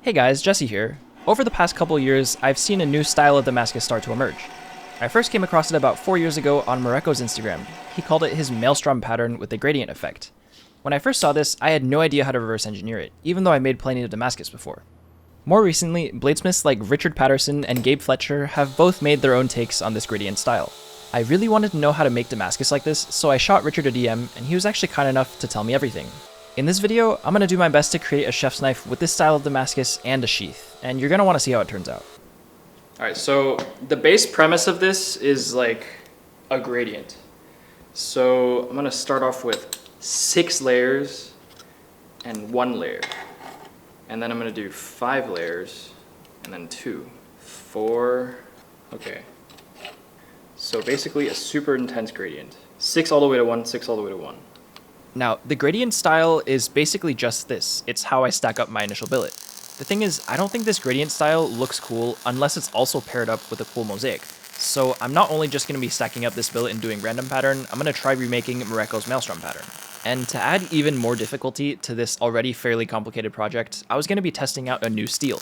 Hey guys, Jesse here. Over the past couple years, I've seen a new style of Damascus start to emerge. I first came across it about 4 years ago on Mareko's Instagram. He called it his maelstrom pattern with the gradient effect. When I first saw this, I had no idea how to reverse engineer it, even though I made plenty of Damascus before. More recently, bladesmiths like Richard Patterson and Gabe Fletcher have both made their own takes on this gradient style. I really wanted to know how to make Damascus like this, so I shot Richard a DM, and he was actually kind enough to tell me everything. In this video, I'm going to do my best to create a chef's knife with this style of Damascus and a sheath, and you're going to want to see how it turns out. Alright, so the base premise of this is like a gradient. So I'm going to start off with 6 layers and 1 layer. And then I'm going to do 5 layers and then 2, 4, okay. So basically a super intense gradient. 6 all the way to 1, 6 all the way to 1. Now, the gradient style is basically just this. It's how I stack up my initial billet. The thing is, I don't think this gradient style looks cool unless it's also paired up with a cool mosaic. So I'm not only just going to be stacking up this billet and doing random pattern, I'm going to try remaking Mareko's maelstrom pattern. And to add even more difficulty to this already fairly complicated project, I was going to be testing out a new steel.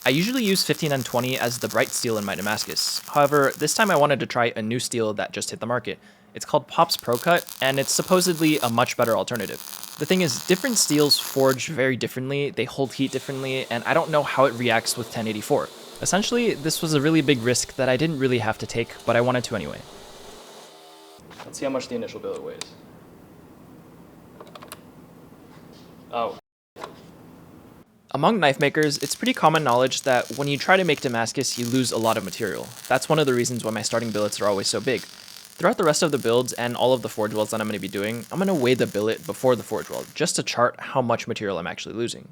I usually use 15N20 as the bright steel in my Damascus. However, this time I wanted to try a new steel that just hit the market. It's called Pop's Pro Cut, and it's supposedly a much better alternative. The thing is, different steels forge very differently, they hold heat differently, and I don't know how it reacts with 1084. Essentially, this was a really big risk that I didn't really have to take, but I wanted to anyway. Let's see how much the initial billet weighs. Oh. Among knife makers, it's pretty common knowledge that when you try to make Damascus, you lose a lot of material. That's one of the reasons why my starting billets are always so big. Throughout the rest of the builds and all of the forge welds that I'm going to be doing, I'm going to weigh the billet before the forge weld, just to chart how much material I'm actually losing.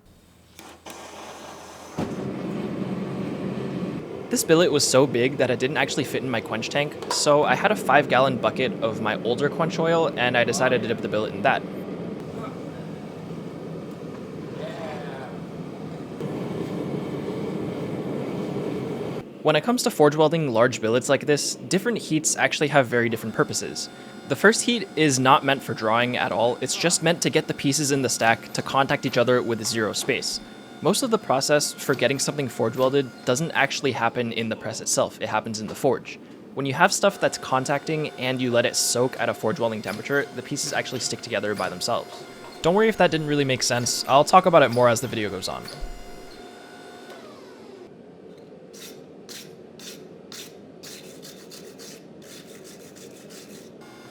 This billet was so big that it didn't actually fit in my quench tank, so I had a 5-gallon bucket of my older quench oil, and I decided to dip the billet in that. When it comes to forge welding large billets like this, different heats actually have very different purposes. The first heat is not meant for drawing at all, it's just meant to get the pieces in the stack to contact each other with 0 space. Most of the process for getting something forge welded doesn't actually happen in the press itself, it happens in the forge. When you have stuff that's contacting and you let it soak at a forge welding temperature, the pieces actually stick together by themselves. Don't worry if that didn't really make sense, I'll talk about it more as the video goes on.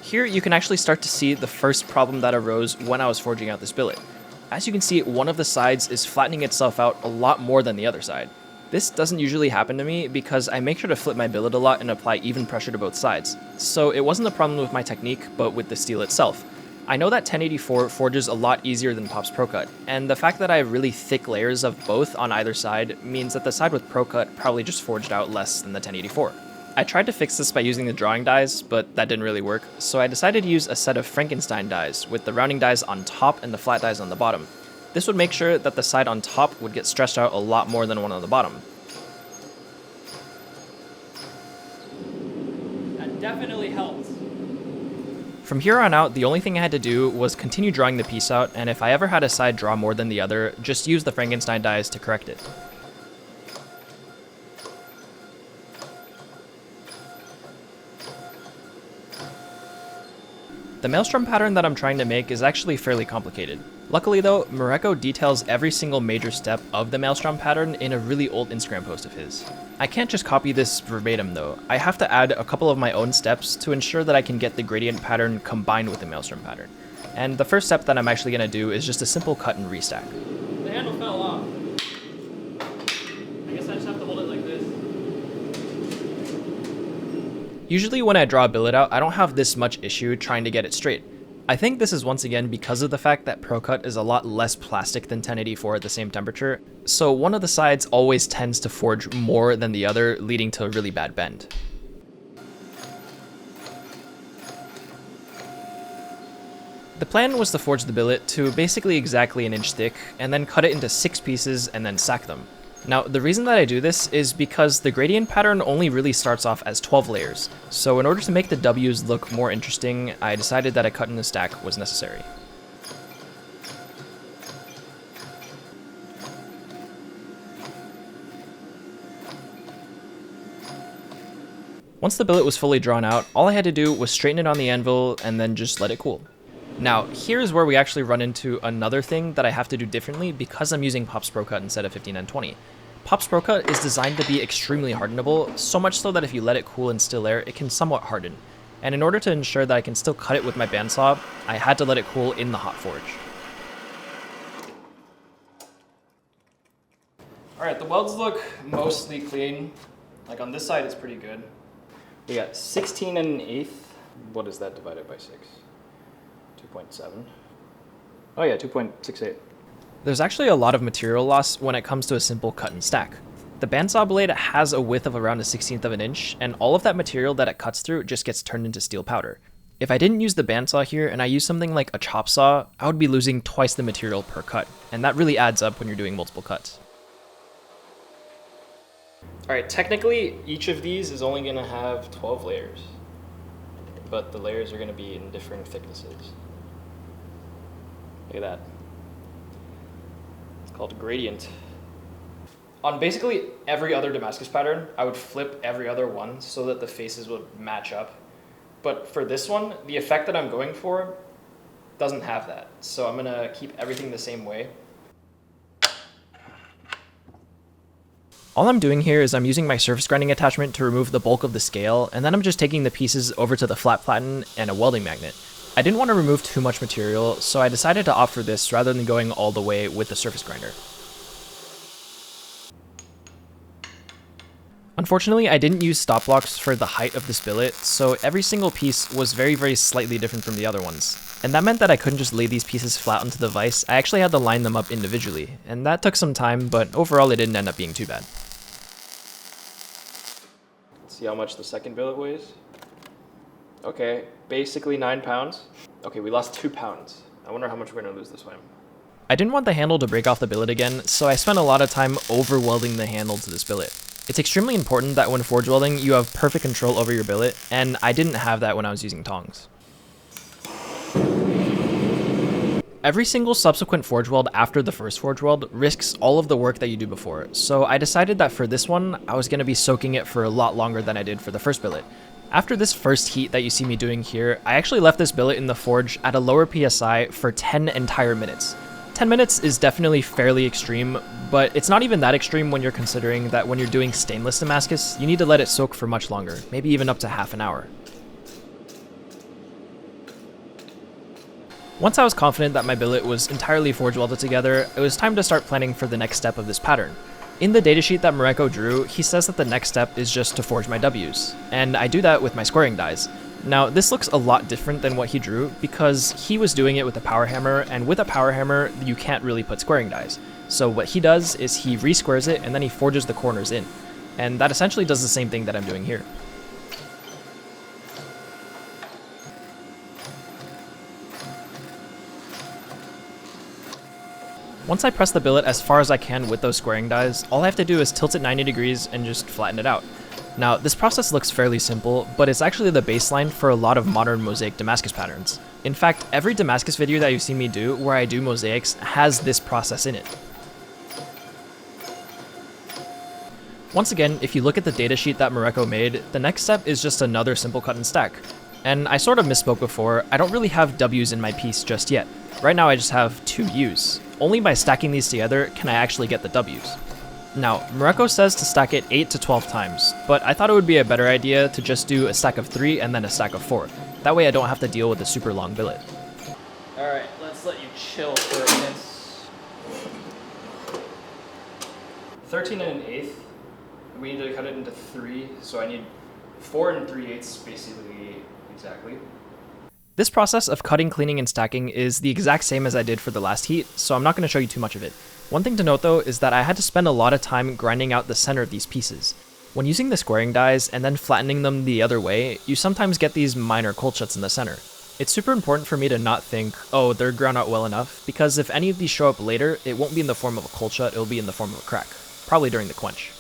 Here you can actually start to see the first problem that arose when I was forging out this billet. As you can see, one of the sides is flattening itself out a lot more than the other side. This doesn't usually happen to me because I make sure to flip my billet a lot and apply even pressure to both sides. So it wasn't a problem with my technique, but with the steel itself. I know that 1084 forges a lot easier than Pop's Pro Cut, and the fact that I have really thick layers of both on either side means that the side with Pro Cut probably just forged out less than the 1084. I tried to fix this by using the drawing dies, but that didn't really work, so I decided to use a set of Frankenstein dies with the rounding dies on top and the flat dies on the bottom. This would make sure that the side on top would get stretched out a lot more than one on the bottom. That definitely helps. From here on out, the only thing I had to do was continue drawing the piece out, and if I ever had a side draw more than the other, just use the Frankenstein dies to correct it. The maelstrom pattern that I'm trying to make is actually fairly complicated. Luckily though, Mareko details every single major step of the maelstrom pattern in a really old Instagram post of his. I can't just copy this verbatim though, I have to add a couple of my own steps to ensure that I can get the gradient pattern combined with the maelstrom pattern. And the first step that I'm actually going to do is just a simple cut and restack. The handle fell off. I guess I just have to hold it like this. Usually when I draw a billet out, I don't have this much issue trying to get it straight. I think this is once again because of the fact that Pro Cut is a lot less plastic than 1084 at the same temperature, so one of the sides always tends to forge more than the other, leading to a really bad bend. The plan was to forge the billet to basically exactly 1 inch thick, and then cut it into 6 pieces and then sack them. Now, the reason that I do this is because the gradient pattern only really starts off as 12 layers, so in order to make the W's look more interesting, I decided that a cut in a stack was necessary. Once the billet was fully drawn out, all I had to do was straighten it on the anvil and then just let it cool. Now, here's where we actually run into another thing that I have to do differently because I'm using Pop's Pro Cut instead of 5920. Pop's Pro Cut is designed to be extremely hardenable, so much so that if you let it cool in still air, it can somewhat harden. And in order to ensure that I can still cut it with my bandsaw, I had to let it cool in the hot forge. Alright, the welds look mostly clean. Like on this side, it's pretty good. We got 16 1/8. What is that divided by 6? 2.7. Oh yeah, 2.68. There's actually a lot of material loss when it comes to a simple cut and stack. The bandsaw blade has a width of around 1/16 of an inch, and all of that material that it cuts through just gets turned into steel powder. If I didn't use the bandsaw here and I used something like a chop saw, I would be losing twice the material per cut, and that really adds up when you're doing multiple cuts. Alright, technically each of these is only going to have 12 layers, but the layers are going to be in different thicknesses. Look at that. It's called gradient. On basically every other Damascus pattern, I would flip every other one so that the faces would match up. But for this one, the effect that I'm going for doesn't have that. So I'm going to keep everything the same way. All I'm doing here is I'm using my surface grinding attachment to remove the bulk of the scale, and then I'm just taking the pieces over to the flat platen and a welding magnet. I didn't want to remove too much material, so I decided to opt for this rather than going all the way with the surface grinder. Unfortunately, I didn't use stop blocks for the height of this billet, so every single piece was very slightly different from the other ones. And that meant that I couldn't just lay these pieces flat onto the vise, I actually had to line them up individually, and that took some time, but overall it didn't end up being too bad. Let's see how much the second billet weighs. Okay, basically 9 pounds. Okay, we lost 2 pounds. I wonder how much we're gonna lose this way. I didn't want the handle to break off the billet again, so I spent a lot of time over welding the handle to this billet. It's extremely important that when forge welding, you have perfect control over your billet, and I didn't have that when I was using tongs. Every single subsequent forge weld after the first forge weld risks all of the work that you do before, so I decided that for this one, I was going to be soaking it for a lot longer than I did for the first billet. After this first heat that you see me doing here, I actually left this billet in the forge at a lower PSI for 10 entire minutes. 10 minutes is definitely fairly extreme, but it's not even that extreme when you're considering that when you're doing stainless Damascus, you need to let it soak for much longer, maybe even up to half an hour. Once I was confident that my billet was entirely forge welded together, it was time to start planning for the next step of this pattern. In the datasheet that Mareko drew, he says that the next step is just to forge my W's, and I do that with my squaring dies. Now, this looks a lot different than what he drew because he was doing it with a power hammer, and with a power hammer, you can't really put squaring dies. So what he does is he re-squares it and then he forges the corners in. And that essentially does the same thing that I'm doing here. Once I press the billet as far as I can with those squaring dies, all I have to do is tilt it 90 degrees and just flatten it out. Now, this process looks fairly simple, but it's actually the baseline for a lot of modern mosaic Damascus patterns. In fact, every Damascus video that you've seen me do where I do mosaics has this process in it. Once again, if you look at the datasheet that Mareko made, the next step is just another simple cut and stack. And I sort of misspoke before, I don't really have W's in my piece just yet. Right now I just have 2 U's. Only by stacking these together can I actually get the W's. Now, Mareko says to stack it 8 to 12 times, but I thought it would be a better idea to just do a stack of 3 and then a stack of 4. That way I don't have to deal with a super long billet. Alright, let's let you chill for a minute. 13 1/8. We need to cut it into 3, so I need 4 3/8 basically exactly. This process of cutting, cleaning, and stacking is the exact same as I did for the last heat, so I'm not going to show you too much of it. One thing to note though is that I had to spend a lot of time grinding out the center of these pieces. When using the squaring dies and then flattening them the other way, you sometimes get these minor cold shuts in the center. It's super important for me to not think, oh, they're ground out well enough, because if any of these show up later, it won't be in the form of a cold shut, it'll be in the form of a crack, probably during the quench.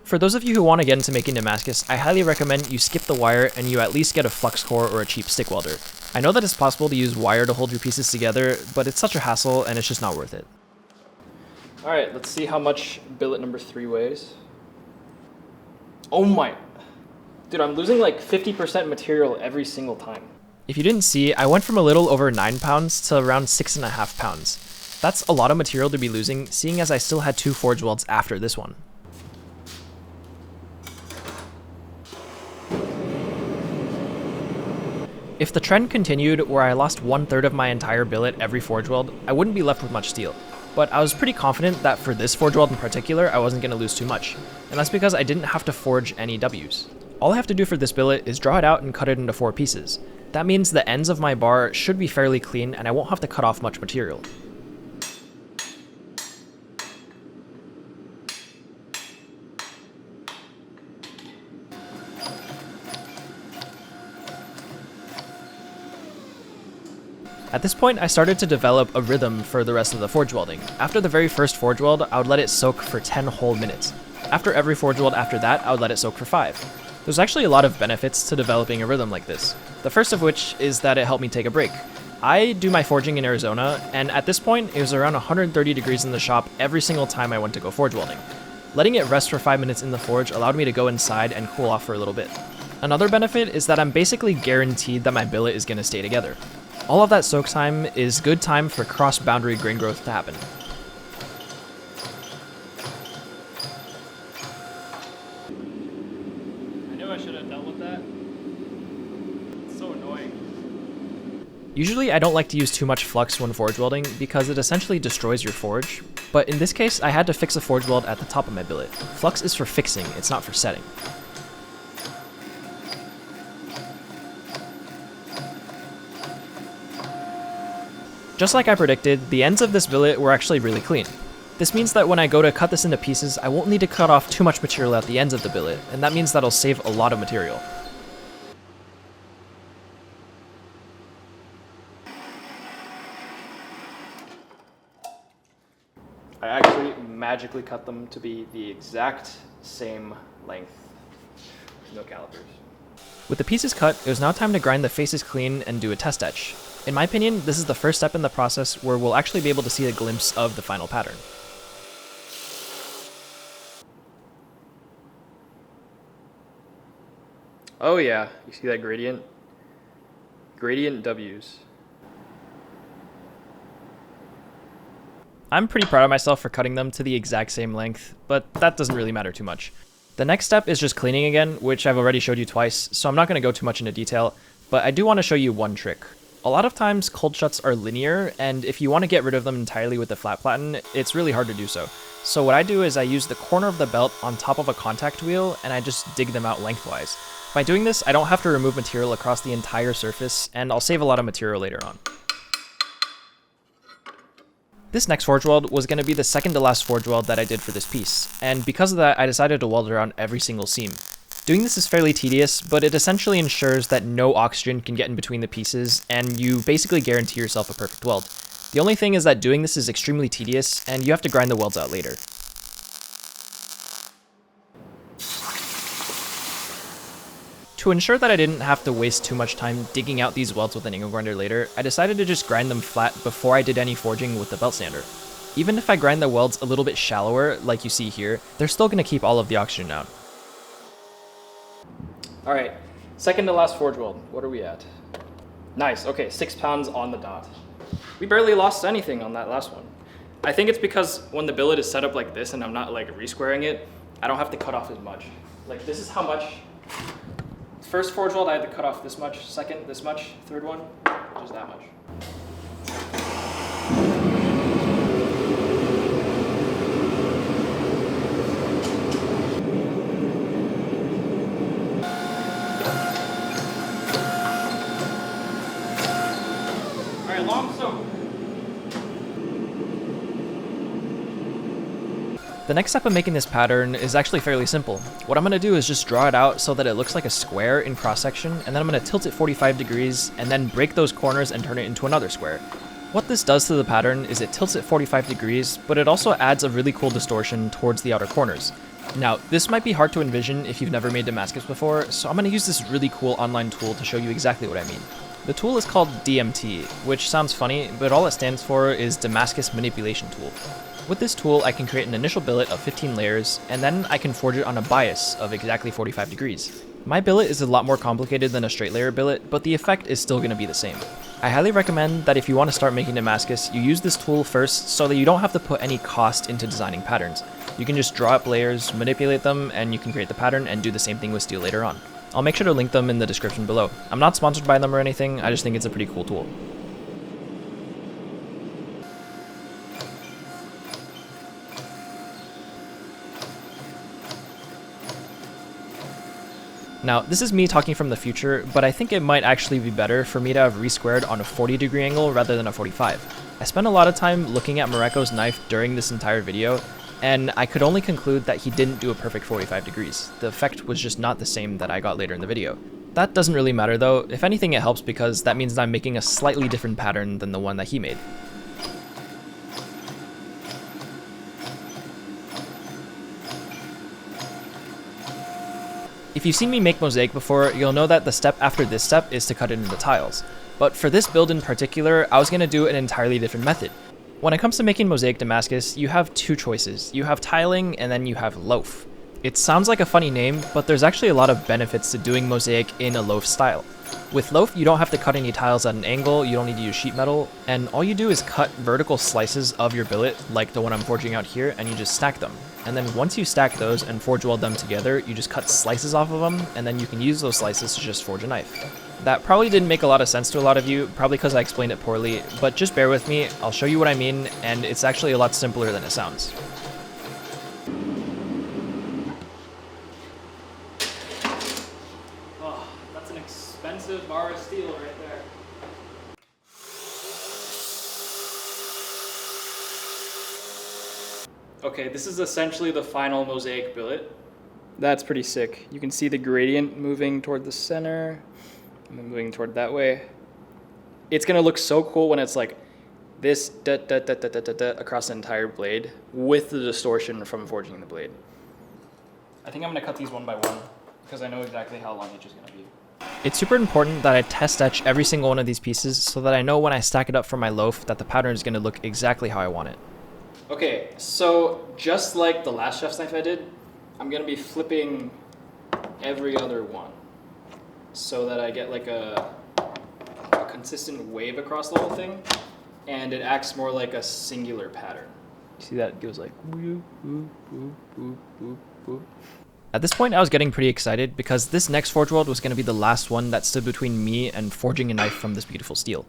For those of you who want to get into making Damascus, I highly recommend you skip the wire and you at least get a flux core or a cheap stick welder. I know that it's possible to use wire to hold your pieces together, but it's such a hassle and it's just not worth it. Alright, let's see how much billet number 3 weighs. Oh my. Dude, I'm losing like 50% material every single time. If you didn't see, I went from a little over 9 pounds to around 6.5 pounds. That's a lot of material to be losing, seeing as I still had 2 forge welds after this one. If the trend continued where I lost 1/3 of my entire billet every forge weld, I wouldn't be left with much steel. But I was pretty confident that for this forge weld in particular, I wasn't going to lose too much. And that's because I didn't have to forge any Ws. All I have to do for this billet is draw it out and cut it into 4 pieces. That means the ends of my bar should be fairly clean and I won't have to cut off much material. At this point, I started to develop a rhythm for the rest of the forge welding. After the very first forge weld, I would let it soak for 10 whole minutes. After every forge weld after that, I would let it soak for 5. There's actually a lot of benefits to developing a rhythm like this. The first of which is that it helped me take a break. I do my forging in Arizona, and at this point, it was around 130 degrees in the shop every single time I went to go forge welding. Letting it rest for 5 minutes in the forge allowed me to go inside and cool off for a little bit. Another benefit is that I'm basically guaranteed that my billet is going to stay together. All of that soak time is good time for cross-boundary grain growth to happen. I knew I should have dealt with that. It's so annoying. Usually I don't like to use too much flux when forge welding because it essentially destroys your forge, but in this case I had to fix a forge weld at the top of my billet. Flux is for fixing, it's not for setting. Just like I predicted, the ends of this billet were actually really clean. This means that when I go to cut this into pieces, I won't need to cut off too much material at the ends of the billet, and that means that'll save a lot of material. I actually magically cut them to be the exact same length. No calipers. With the pieces cut, it was now time to grind the faces clean and do a test etch. In my opinion, this is the first step in the process where we'll actually be able to see a glimpse of the final pattern. Oh yeah, you see that gradient? Gradient W's. I'm pretty proud of myself for cutting them to the exact same length, but that doesn't really matter too much. The next step is just cleaning again, which I've already showed you twice, so I'm not going to go too much into detail, but I do want to show you one trick. A lot of times cold shuts are linear, and if you want to get rid of them entirely with the flat platen, it's really hard to do so. So what I do is I use the corner of the belt on top of a contact wheel, and I just dig them out lengthwise. By doing this, I don't have to remove material across the entire surface, and I'll save a lot of material later on. This next forge weld was going to be the second to last forge weld that I did for this piece, and because of that, I decided to weld around every single seam. Doing this is fairly tedious, but it essentially ensures that no oxygen can get in between the pieces, and you basically guarantee yourself a perfect weld. The only thing is that doing this is extremely tedious, and you have to grind the welds out later. To ensure that I didn't have to waste too much time digging out these welds with an angle grinder later, I decided to just grind them flat before I did any forging with the belt sander. Even if I grind the welds a little bit shallower, like you see here, they're still going to keep all of the oxygen out. Alright, second to last forge weld. What are we at? Nice, okay, 6 pounds on the dot. We barely lost anything on that last one. I think it's because when the billet is set up like this and I'm not like re-squaring it, I don't have to cut off as much. Like this is how much. First forge weld I had to cut off this much, second this much, third one, just that much. Alright, long soak. The next step of making this pattern is actually fairly simple. What I'm going to do is just draw it out so that it looks like a square in cross-section, and then I'm going to tilt it 45 degrees and then break those corners and turn it into another square. What this does to the pattern is it tilts it 45 degrees, but it also adds a really cool distortion towards the outer corners. Now, this might be hard to envision if you've never made Damascus before, so I'm going to use this really cool online tool to show you exactly what I mean. The tool is called DMT, which sounds funny, but all it stands for is Damascus Manipulation Tool. With this tool, I can create an initial billet of 15 layers, and then I can forge it on a bias of exactly 45 degrees. My billet is a lot more complicated than a straight layer billet, but the effect is still going to be the same. I highly recommend that if you want to start making Damascus, you use this tool first so that you don't have to put any cost into designing patterns. You can just draw up layers, manipulate them, and you can create the pattern and do the same thing with steel later on. I'll make sure to link them in the description below. I'm not sponsored by them or anything, I just think it's a pretty cool tool. Now, this is me talking from the future, but I think it might actually be better for me to have re-squared on a 40-degree angle rather than a 45. I spent a lot of time looking at Mareko's knife during this entire video, and I could only conclude that he didn't do a perfect 45 degrees. The effect was just not the same that I got later in the video. That doesn't really matter though. If anything, it helps because that means that I'm making a slightly different pattern than the one that he made. If you've seen me make mosaic before, you'll know that the step after this step is to cut it into tiles. But for this build in particular, I was going to do an entirely different method. When it comes to making mosaic Damascus, you have two choices. You have tiling and then you have loaf. It sounds like a funny name, but there's actually a lot of benefits to doing mosaic in a loaf style. With loaf, you don't have to cut any tiles at an angle, you don't need to use sheet metal, and all you do is cut vertical slices of your billet, like the one I'm forging out here, and you just stack them. And then once you stack those and forge weld them together, you just cut slices off of them, and then you can use those slices to just forge a knife. That probably didn't make a lot of sense to a lot of you, probably because I explained it poorly, but just bear with me, I'll show you what I mean, and it's actually a lot simpler than it sounds. Oh, that's an expensive bar of steel right there. Okay, this is essentially the final mosaic billet. That's pretty sick. You can see the gradient moving toward the center, and then moving toward that way. It's gonna look so cool when it's like this across the entire blade with the distortion from forging the blade. I think I'm gonna cut these one by one because I know exactly how long each is gonna be. It's super important that I test etch every single one of these pieces so that I know when I stack it up for my loaf that the pattern is gonna look exactly how I want it. Okay, so just like the last chef's knife I did, I'm gonna be flipping every other one so that I get like a consistent wave across the whole thing, and it acts more like a singular pattern. See that? It goes like whoop, whoop, whoop, whoop, whoop, whoop. At this point, I was getting pretty excited because this next forge weld was gonna be the last one that stood between me and forging a knife from this beautiful steel.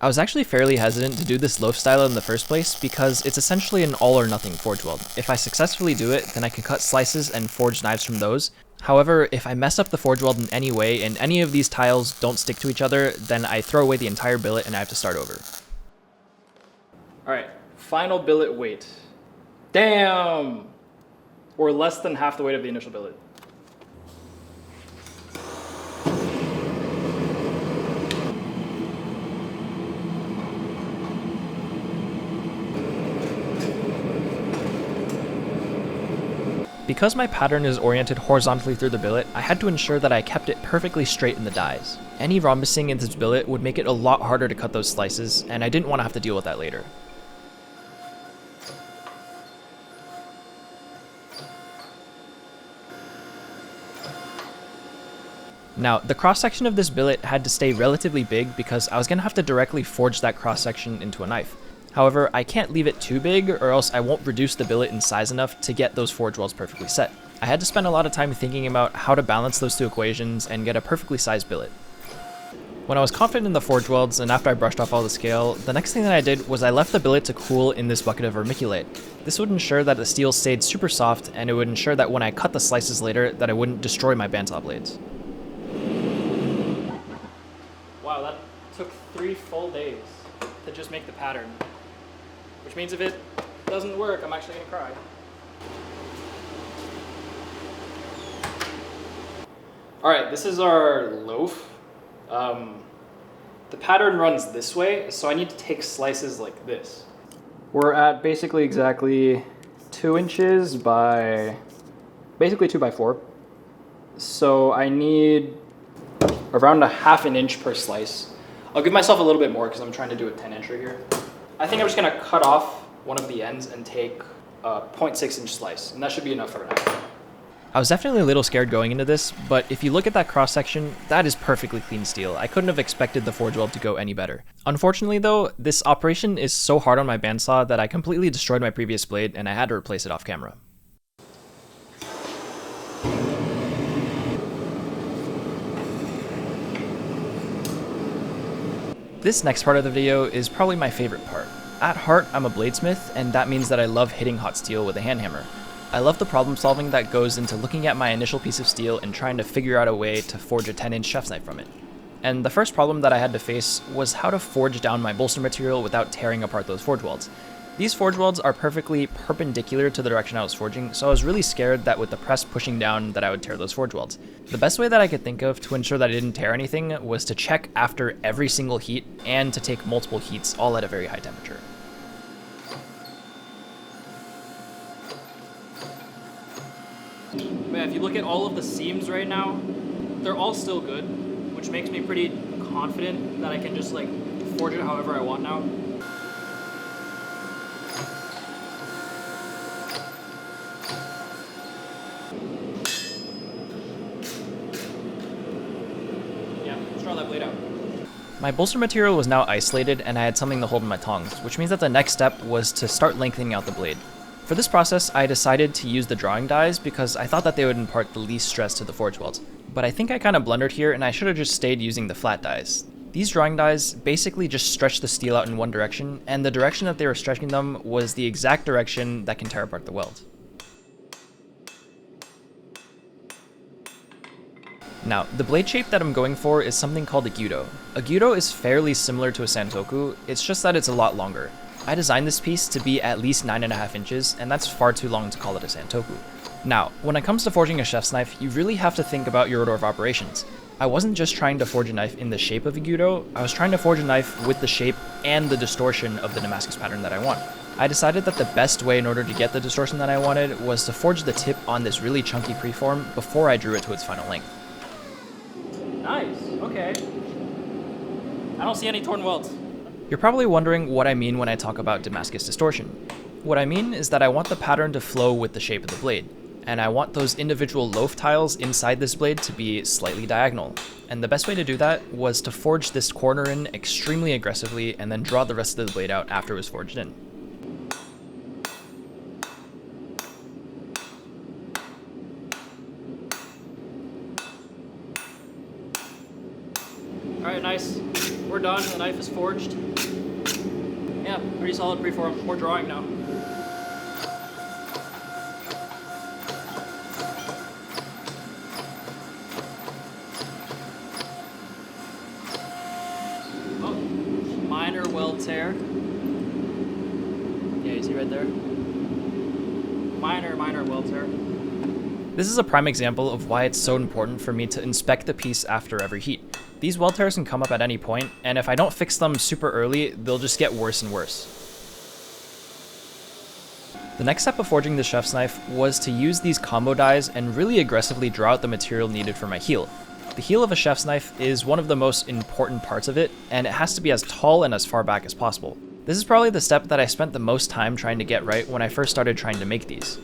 I was actually fairly hesitant to do this loaf style in the first place because it's essentially an all or nothing forge weld. If I successfully do it, then I can cut slices and forge knives from those. However, if I mess up the forge weld in any way and any of these tiles don't stick to each other, then I throw away the entire billet and I have to start over. Alright, final billet weight. Damn! Or less than half the weight of the initial billet. Because my pattern is oriented horizontally through the billet, I had to ensure that I kept it perfectly straight in the dies. Any rhombusing in this billet would make it a lot harder to cut those slices, and I didn't want to have to deal with that later. Now, the cross-section of this billet had to stay relatively big because I was going to have to directly forge that cross-section into a knife. However, I can't leave it too big or else I won't reduce the billet in size enough to get those forge welds perfectly set. I had to spend a lot of time thinking about how to balance those two equations and get a perfectly sized billet. When I was confident in the forge welds and after I brushed off all the scale, the next thing that I did was I left the billet to cool in this bucket of vermiculite. This would ensure that the steel stayed super soft, and it would ensure that when I cut the slices later that I wouldn't destroy my bandsaw blades. Wow, that took 3 full days to just make the pattern. Which means if it doesn't work, I'm actually gonna cry. All right, this is our loaf. The pattern runs this way, so I need to take slices like this. We're at basically exactly 2 inches by, basically 2 by 4. So I need around a 1/2 inch per slice. I'll give myself a little bit more because I'm trying to do a 10-incher here. I think I'm just gonna cut off one of the ends and take a 0.6 inch slice, and that should be enough for now. I was definitely a little scared going into this, but if you look at that cross section, that is perfectly clean steel. I couldn't have expected the forge weld to go any better. Unfortunately though, this operation is so hard on my bandsaw that I completely destroyed my previous blade and I had to replace it off camera. This next part of the video is probably my favorite part. At heart, I'm a bladesmith, and that means that I love hitting hot steel with a hand hammer. I love the problem solving that goes into looking at my initial piece of steel and trying to figure out a way to forge a 10-inch chef's knife from it. And the first problem that I had to face was how to forge down my bolster material without tearing apart those forge welds. These forge welds are perfectly perpendicular to the direction I was forging, so I was really scared that with the press pushing down that I would tear those forge welds. The best way that I could think of to ensure that I didn't tear anything was to check after every single heat and to take multiple heats all at a very high temperature. Man, if you look at all of the seams right now, they're all still good, which makes me pretty confident that I can just like forge it however I want now. Draw that blade out. My bolster material was now isolated and I had something to hold in my tongs, which means that the next step was to start lengthening out the blade. For this process, I decided to use the drawing dies because I thought that they would impart the least stress to the forge welds. But I think I kind of blundered here and I should have just stayed using the flat dies. These drawing dies basically just stretch the steel out in one direction, and the direction that they were stretching them was the exact direction that can tear apart the weld. Now, the blade shape that I'm going for is something called a gyudo. A gyudo is fairly similar to a santoku, it's just that it's a lot longer. I designed this piece to be at least 9.5 inches, and that's far too long to call it a santoku. Now, when it comes to forging a chef's knife, you really have to think about your order of operations. I wasn't just trying to forge a knife in the shape of a gyudo, I was trying to forge a knife with the shape and the distortion of the Damascus pattern that I want. I decided that the best way in order to get the distortion that I wanted was to forge the tip on this really chunky preform before I drew it to its final length. Nice, okay. I don't see any torn welds. You're probably wondering what I mean when I talk about Damascus distortion. What I mean is that I want the pattern to flow with the shape of the blade, and I want those individual loaf tiles inside this blade to be slightly diagonal. And the best way to do that was to forge this corner in extremely aggressively and then draw the rest of the blade out after it was forged in. Alright, nice. We're done. The knife is forged. Yeah, pretty solid preform. We're drawing now. Oh, minor weld tear. Yeah, you see right there? Minor weld tear. This is a prime example of why it's so important for me to inspect the piece after every heat. These weld tears can come up at any point, and if I don't fix them super early, they'll just get worse and worse. The next step of forging the chef's knife was to use these combo dies and really aggressively draw out the material needed for my heel. The heel of a chef's knife is one of the most important parts of it, and it has to be as tall and as far back as possible. This is probably the step that I spent the most time trying to get right when I first started trying to make these.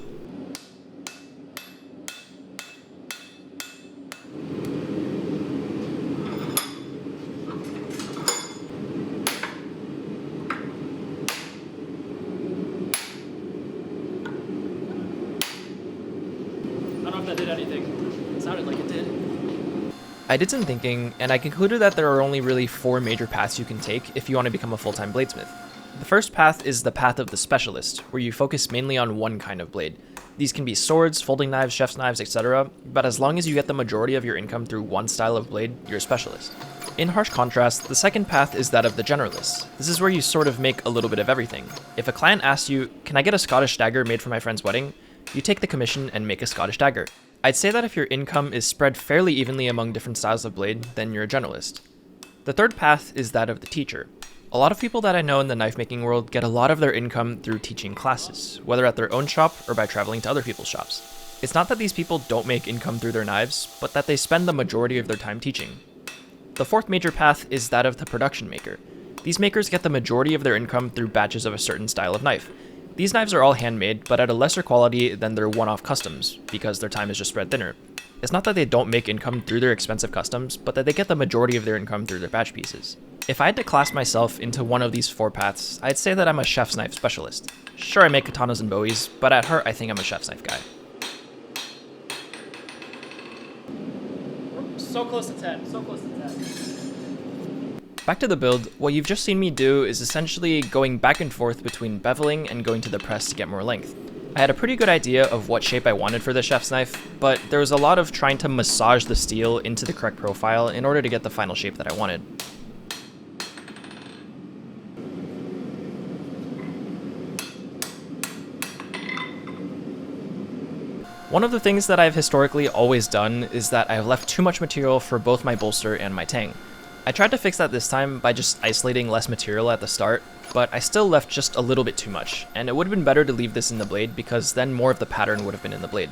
I don't know if that did anything. It sounded like it did. I did some thinking, and I concluded that there are only really 4 major paths you can take if you want to become a full-time bladesmith. The first path is the path of the specialist, where you focus mainly on one kind of blade. These can be swords, folding knives, chef's knives, etc., but as long as you get the majority of your income through one style of blade, you're a specialist. In harsh contrast, the second path is that of the generalist. This is where you sort of make a little bit of everything. If a client asks you, "Can I get a Scottish dagger made for my friend's wedding?" you take the commission and make a Scottish dagger. I'd say that if your income is spread fairly evenly among different styles of blade, then you're a generalist. The third path is that of the teacher. A lot of people that I know in the knife making world get a lot of their income through teaching classes, whether at their own shop or by traveling to other people's shops. It's not that these people don't make income through their knives, but that they spend the majority of their time teaching. The fourth major path is that of the production maker. These makers get the majority of their income through batches of a certain style of knife. These knives are all handmade, but at a lesser quality than their one-off customs, because their time is just spread thinner. It's not that they don't make income through their expensive customs, but that they get the majority of their income through their batch pieces. If I had to class myself into one of these four paths, I'd say that I'm a chef's knife specialist. Sure, I make katanas and bowies, but at heart I think I'm a chef's knife guy. So close to 10, so close to 10. Back to the build, what you've just seen me do is essentially going back and forth between beveling and going to the press to get more length. I had a pretty good idea of what shape I wanted for the chef's knife, but there was a lot of trying to massage the steel into the correct profile in order to get the final shape that I wanted. One of the things that I've historically always done is that I've left too much material for both my bolster and my tang. I tried to fix that this time by just isolating less material at the start, but I still left just a little bit too much, and it would have been better to leave this in the blade because then more of the pattern would have been in the blade.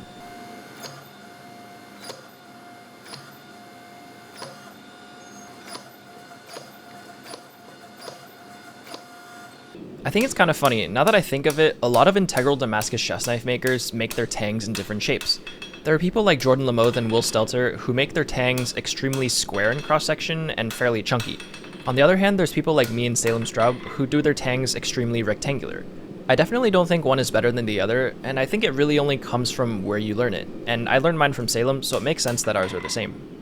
I think it's kind of funny, now that I think of it, a lot of integral Damascus chef's knife makers make their tangs in different shapes. There are people like Jordan Lamothe and Will Stelter who make their tangs extremely square in cross-section and fairly chunky. On the other hand, there's people like me and Salem Straub who do their tangs extremely rectangular. I definitely don't think one is better than the other, and I think it really only comes from where you learn it, and I learned mine from Salem, so it makes sense that ours are the same.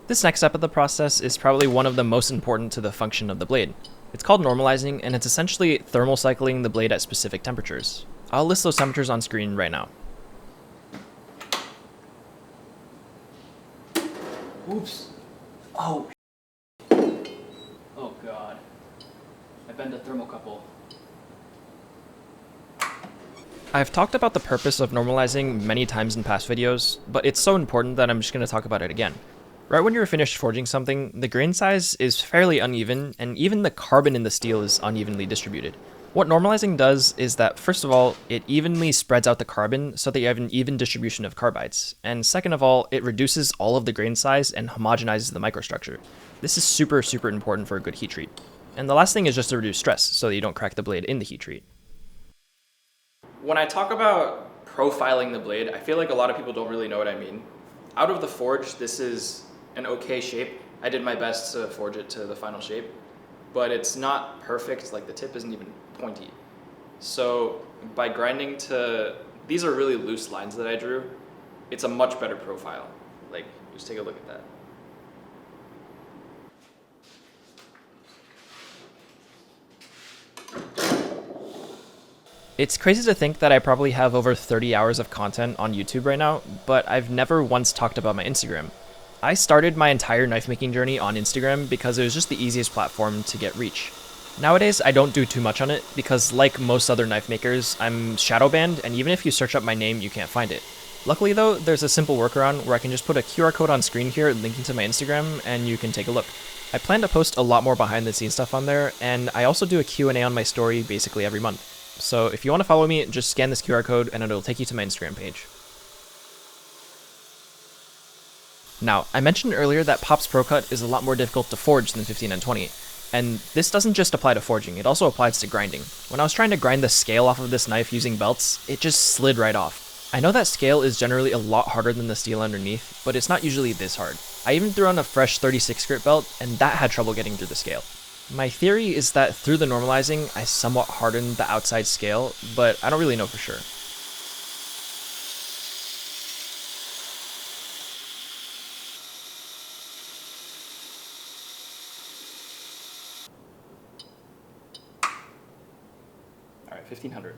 This next step of the process is probably one of the most important to the function of the blade. It's called normalizing, and it's essentially thermal cycling the blade at specific temperatures. I'll list those temperatures on screen right now. Oops. Oh. Oh god. I bent a thermocouple. I've talked about the purpose of normalizing many times in past videos, but it's so important that I'm just going to talk about it again. Right when you're finished forging something, the grain size is fairly uneven, and even the carbon in the steel is unevenly distributed. What normalizing does is that, first of all, it evenly spreads out the carbon so that you have an even distribution of carbides, and second of all, it reduces all of the grain size and homogenizes the microstructure. This is super important for a good heat treat. And the last thing is just to reduce stress so that you don't crack the blade in the heat treat. When I talk about profiling the blade, I feel like a lot of people don't really know what I mean. Out of the forge, this is an okay shape. I did my best to forge it to the final shape, but it's not perfect, like the tip isn't even pointy. So by grinding to, these are really loose lines that I drew, it's a much better profile. Like, just take a look at that. It's crazy to think that I probably have over 30 hours of content on YouTube right now, but I've never once talked about my Instagram. I started my entire knife making journey on Instagram because it was just the easiest platform to get reach. Nowadays, I don't do too much on it because, like most other knife makers, I'm shadow banned, and even if you search up my name, you can't find it. Luckily though, there's a simple workaround where I can just put a QR code on screen here linking to my Instagram, and you can take a look. I plan to post a lot more behind the scenes stuff on there, and I also do a Q&A on my story basically every month. So if you want to follow me, just scan this QR code and it'll take you to my Instagram page. Now, I mentioned earlier that Pop's Pro Cut is a lot more difficult to forge than 15 and 20. And this doesn't just apply to forging, it also applies to grinding. When I was trying to grind the scale off of this knife using belts, it just slid right off. I know that scale is generally a lot harder than the steel underneath, but it's not usually this hard. I even threw on a fresh 36 grit belt, and that had trouble getting through the scale. My theory is that through the normalizing, I somewhat hardened the outside scale, but I don't really know for sure. All right, 1500.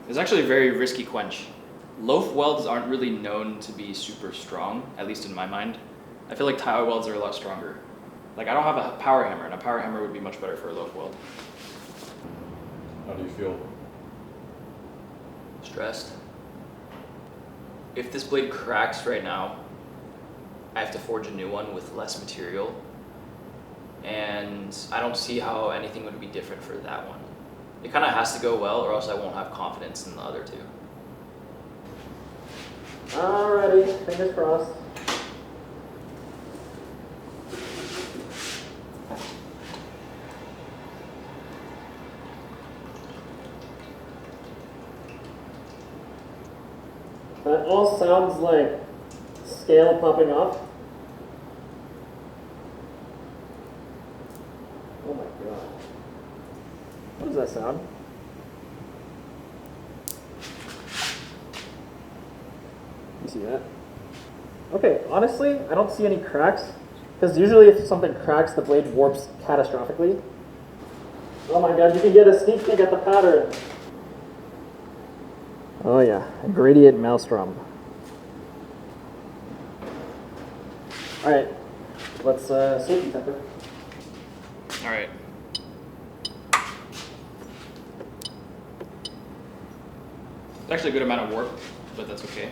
It's actually a very risky quench. Loaf welds aren't really known to be super strong, at least in my mind. I feel like tile welds are a lot stronger. Like, I don't have a power hammer, and a power hammer would be much better for a loaf weld. How do you feel? Stressed. If this blade cracks right now, I have to forge a new one with less material, and I don't see how anything would be different for that one. It kind of has to go well, or else I won't have confidence in the other two. Alrighty, fingers crossed. That all sounds like scale popping off. Oh my god. What does that sound? You see that? Okay, honestly, I don't see any cracks. Because usually if something cracks, the blade warps catastrophically. Oh my god, you can get a sneak peek at the pattern. Oh yeah, a gradient maelstrom. Alright, let's safety temper. Alright. It's actually a good amount of warp, but that's okay.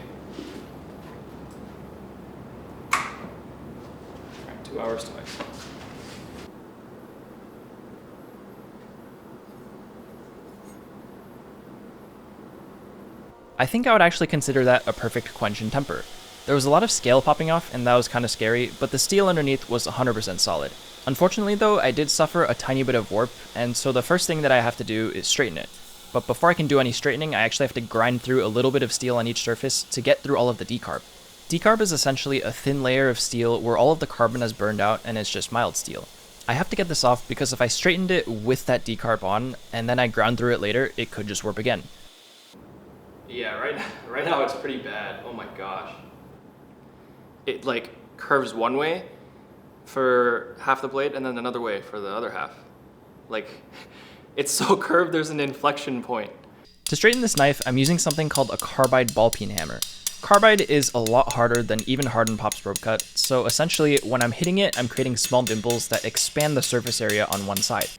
Alright, 2 hours twice. I think I would actually consider that a perfect quench and temper. There was a lot of scale popping off, and that was kind of scary, but the steel underneath was 100% solid. Unfortunately though, I did suffer a tiny bit of warp, and so the first thing that I have to do is straighten it. But before I can do any straightening, I actually have to grind through a little bit of steel on each surface to get through all of the decarb. Decarb is essentially a thin layer of steel where all of the carbon has burned out and it's just mild steel. I have to get this off because if I straightened it with that decarb on, and then I ground through it later, it could just warp again. Yeah, right now it's pretty bad. Oh my gosh. It like curves one way for half the blade and then another way for the other half. Like, it's so curved there's an inflection point. To straighten this knife, I'm using something called a carbide ball peen hammer. Carbide is a lot harder than even hardened Pop's probe cut, so essentially when I'm hitting it, I'm creating small dimples that expand the surface area on one side.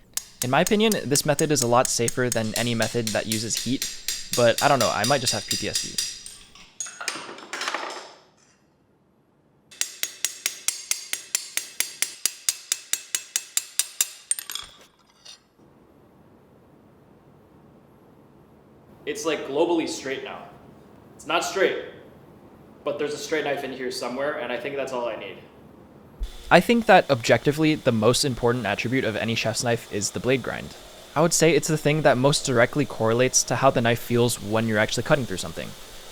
In my opinion, this method is a lot safer than any method that uses heat, but I don't know, I might just have PTSD. It's like globally straight now. It's not straight, but there's a straight knife in here somewhere, and I think that's all I need. I think that objectively, the most important attribute of any chef's knife is the blade grind. I would say it's the thing that most directly correlates to how the knife feels when you're actually cutting through something.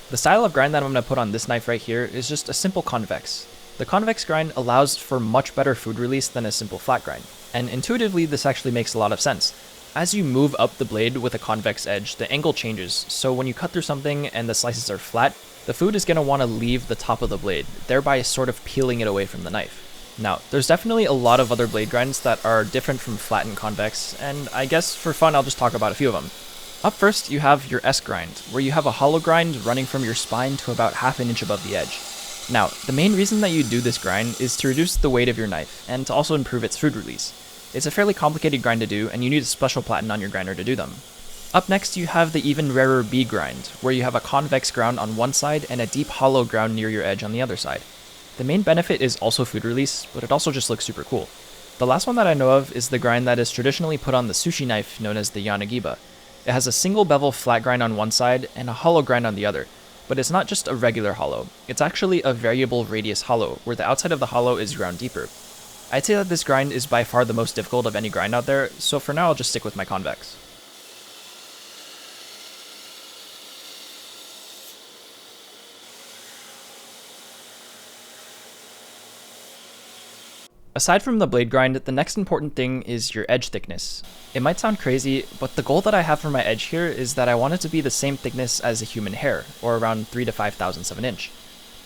The style of grind that I'm going to put on this knife right here is just a simple convex. The convex grind allows for much better food release than a simple flat grind, and intuitively this actually makes a lot of sense. As you move up the blade with a convex edge, the angle changes, so when you cut through something and the slices are flat, the food is going to want to leave the top of the blade, thereby sort of peeling it away from the knife. Now, there's definitely a lot of other blade grinds that are different from flat and convex, and I guess for fun I'll just talk about a few of them. Up first, you have your S grind, where you have a hollow grind running from your spine to about half an inch above the edge. Now, the main reason that you do this grind is to reduce the weight of your knife, and to also improve its food release. It's a fairly complicated grind to do, and you need a special platen on your grinder to do them. Up next, you have the even rarer B grind, where you have a convex ground on one side and a deep hollow ground near your edge on the other side. The main benefit is also food release, but it also just looks super cool. The last one that I know of is the grind that is traditionally put on the sushi knife known as the Yanagiba. It has a single bevel flat grind on one side and a hollow grind on the other, but it's not just a regular hollow, it's actually a variable radius hollow, where the outside of the hollow is ground deeper. I'd say that this grind is by far the most difficult of any grind out there, so for now I'll just stick with my convex. Aside from the blade grind, the next important thing is your edge thickness. It might sound crazy, but the goal that I have for my edge here is that I want it to be the same thickness as a human hair, or around 3 to 5 thousandths of an inch.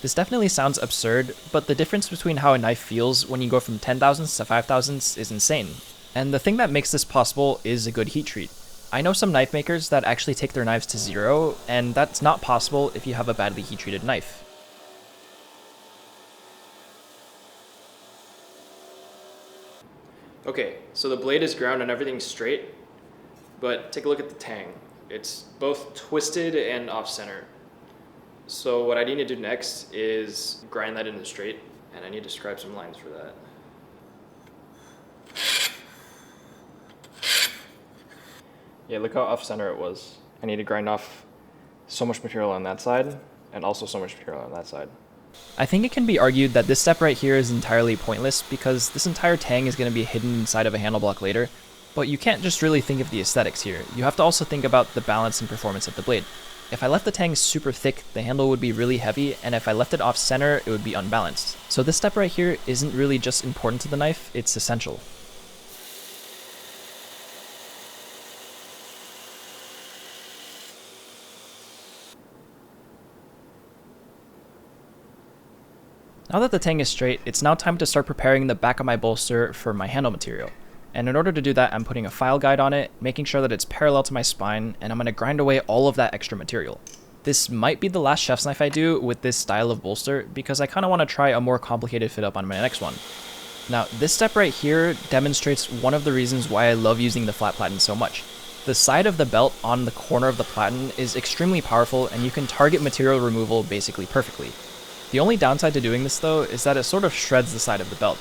This definitely sounds absurd, but the difference between how a knife feels when you go from 10 thousandths to 5 thousandths is insane. And the thing that makes this possible is a good heat treat. I know some knife makers that actually take their knives to 0, and that's not possible if you have a badly heat treated knife. Okay, so the blade is ground and everything's straight, but take a look at the tang. It's both twisted and off center. So what I need to do next is grind that into straight, and I need to scribe some lines for that. Yeah, look how off center it was. I need to grind off so much material on that side, and also so much material on that side. I think it can be argued that this step right here is entirely pointless because this entire tang is going to be hidden inside of a handle block later, but you can't just really think of the aesthetics here. You have to also think about the balance and performance of the blade. If I left the tang super thick, the handle would be really heavy, and if I left it off center, it would be unbalanced. So this step right here isn't really just important to the knife, it's essential. Now that the tang is straight, it's now time to start preparing the back of my bolster for my handle material. And in order to do that, I'm putting a file guide on it, making sure that it's parallel to my spine, and I'm going to grind away all of that extra material. This might be the last chef's knife I do with this style of bolster, because I kind of want to try a more complicated fit up on my next one. Now, this step right here demonstrates one of the reasons why I love using the flat platen so much. The side of the belt on the corner of the platen is extremely powerful, and you can target material removal basically perfectly. The only downside to doing this though is that it sort of shreds the side of the belt.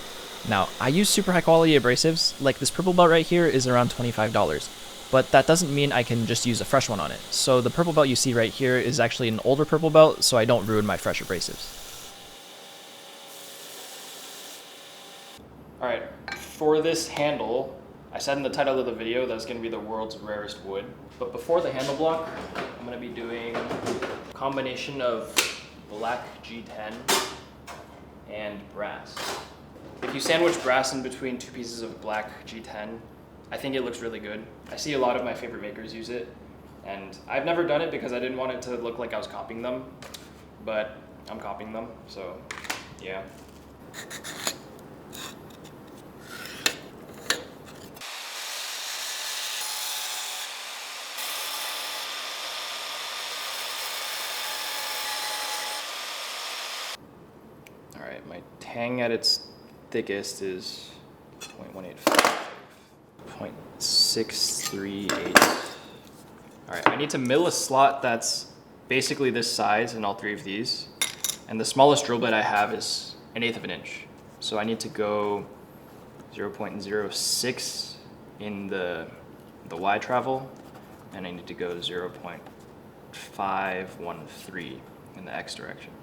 Now, I use super high quality abrasives, like this purple belt right here is around $25, but that doesn't mean I can just use a fresh one on it. So the purple belt you see right here is actually an older purple belt, so I don't ruin my fresh abrasives. Alright, for this handle, I said in the title of the video that it's going to be the world's rarest wood. But before the handle block, I'm going to be doing a combination of black G10 and brass. If you sandwich brass in between two pieces of black G10, I think it looks really good. I see a lot of my favorite makers use it, and I've never done it because I didn't want it to look like I was copying them, but I'm copying them, so yeah. Alright, my tang at its thickest is 0.185, 0.638. Alright, I need to mill a slot that's basically this size in all three of these. And the smallest drill bit I have is 1/8 of an inch. So I need to go 0.06 in the Y travel, and I need to go 0.513 in the X direction.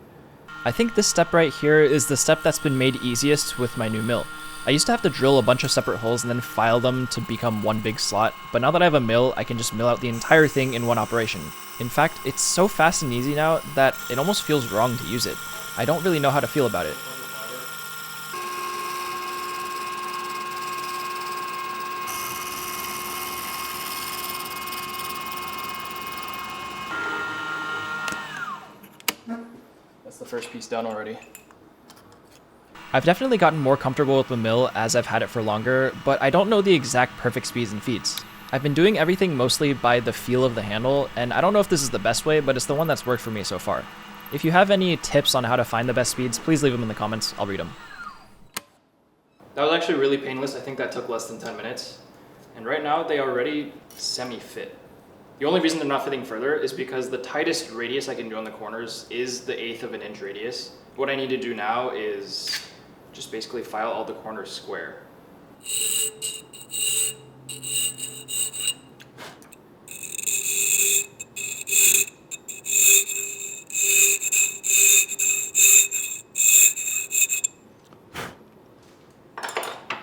I think this step right here is the step that's been made easiest with my new mill. I used to have to drill a bunch of separate holes and then file them to become one big slot, but now that I have a mill, I can just mill out the entire thing in one operation. In fact, it's so fast and easy now that it almost feels wrong to use it. I don't really know how to feel about it. That's the first piece done already. I've definitely gotten more comfortable with the mill as I've had it for longer, but I don't know the exact perfect speeds and feeds. I've been doing everything mostly by the feel of the handle, and I don't know if this is the best way, but it's the one that's worked for me so far. If you have any tips on how to find the best speeds, please leave them in the comments, I'll read them. That was actually really painless. I think that took less than 10 minutes. And right now they are already semi-fit. The only reason they're not fitting further is because the tightest radius I can do on the corners is the 1/8 of an inch radius. What I need to do now is just basically file all the corners square.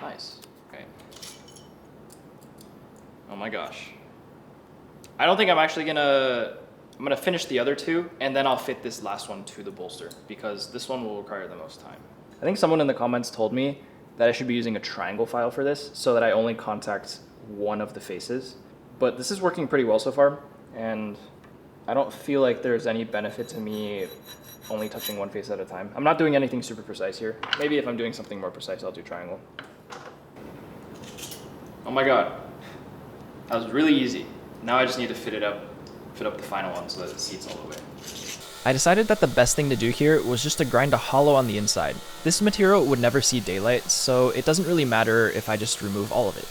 Nice. Okay. Oh my gosh. I don't think I'm actually I'm gonna finish the other two, and then I'll fit this last one to the bolster, because this one will require the most time. I think someone in the comments told me that I should be using a triangle file for this, so that I only contact one of the faces. But this is working pretty well so far, and I don't feel like there's any benefit to me only touching one face at a time. I'm not doing anything super precise here. Maybe if I'm doing something more precise, I'll do triangle. Oh my god. That was really easy. Now I just need to fit up the final one so that it seats all the way. I decided that the best thing to do here was just to grind a hollow on the inside. This material would never see daylight, so it doesn't really matter if I just remove all of it.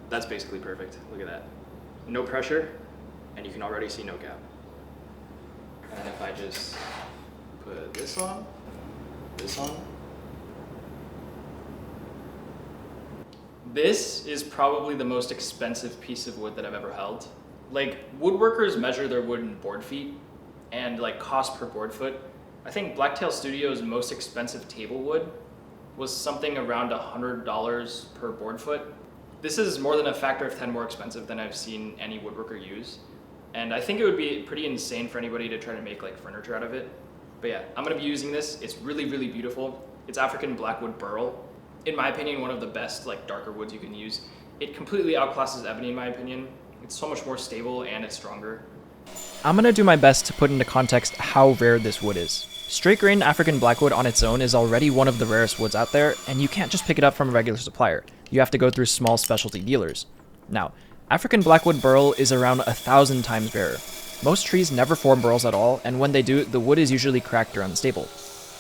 That's basically perfect. Look at that. No pressure, and you can already see no gap. And if I just put this on, this is probably the most expensive piece of wood that I've ever held. Like, woodworkers measure their wood in board feet and like cost per board foot. I think Blacktail Studio's most expensive table wood was something around $100 per board foot. This is more than a factor of 10 more expensive than I've seen any woodworker use. And I think it would be pretty insane for anybody to try to make like furniture out of it. But yeah, I'm gonna be using this. It's really, really beautiful. It's African blackwood burl. In my opinion, one of the best like darker woods you can use. It completely outclasses ebony in my opinion. It's so much more stable and it's stronger. I'm gonna do my best to put into context how rare this wood is. Straight grain African blackwood on its own is already one of the rarest woods out there, and you can't just pick it up from a regular supplier. You have to go through small specialty dealers. Now, African blackwood burl is around 1,000 times rarer. Most trees never form burls at all, and when they do, the wood is usually cracked or unstable.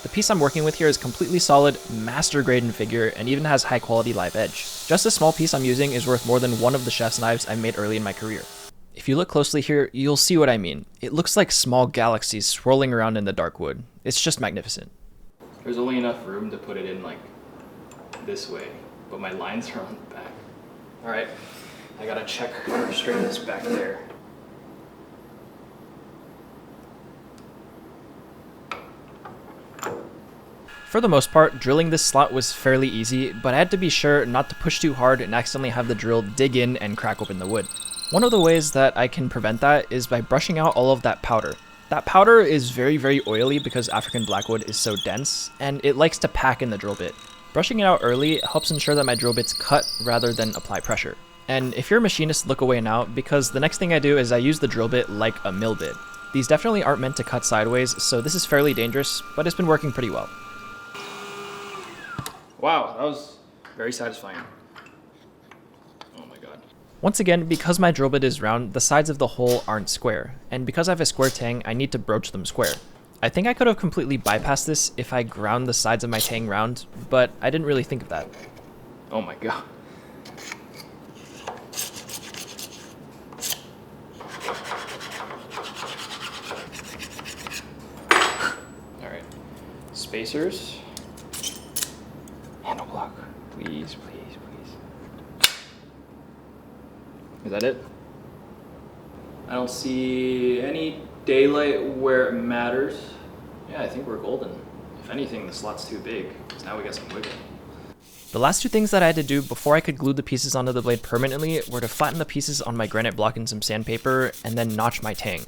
The piece I'm working with here is completely solid, master grade in figure, and even has high quality live edge. Just this small piece I'm using is worth more than one of the chef's knives I made early in my career. If you look closely here, you'll see what I mean. It looks like small galaxies swirling around in the dark wood. It's just magnificent. There's only enough room to put it in like this way, but my lines are on the back. All right, I gotta check or straighten this back there. For the most part, drilling this slot was fairly easy, but I had to be sure not to push too hard and accidentally have the drill dig in and crack open the wood. One of the ways that I can prevent that is by brushing out all of that powder. That powder is very, very oily because African blackwood is so dense, and it likes to pack in the drill bit. Brushing it out early helps ensure that my drill bits cut rather than apply pressure. And if you're a machinist, look away now, because the next thing I do is I use the drill bit like a mill bit. These definitely aren't meant to cut sideways, so this is fairly dangerous, but it's been working pretty well. Wow, that was very satisfying. Oh my god. Once again, because my drill bit is round, the sides of the hole aren't square, and because I have a square tang, I need to broach them square. I think I could have completely bypassed this if I ground the sides of my tang round, but I didn't really think of that. Oh my god. Alright. Spacers. Handle block. Please, please, please. Is that it? I don't see any daylight where it matters. Yeah, I think we're golden. If anything, the slot's too big, because now we got some wiggle. The last two things that I had to do before I could glue the pieces onto the blade permanently were to flatten the pieces on my granite block in some sandpaper and then notch my tang.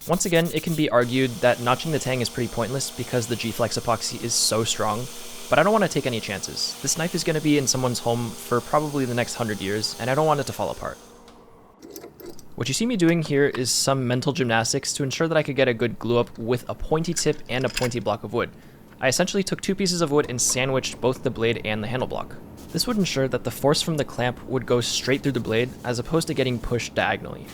Once again, it can be argued that notching the tang is pretty pointless because the G-Flex epoxy is so strong, but I don't want to take any chances. This knife is going to be in someone's home for probably the next 100 years, and I don't want it to fall apart. What you see me doing here is some mental gymnastics to ensure that I could get a good glue up with a pointy tip and a pointy block of wood. I essentially took two pieces of wood and sandwiched both the blade and the handle block. This would ensure that the force from the clamp would go straight through the blade as opposed to getting pushed diagonally.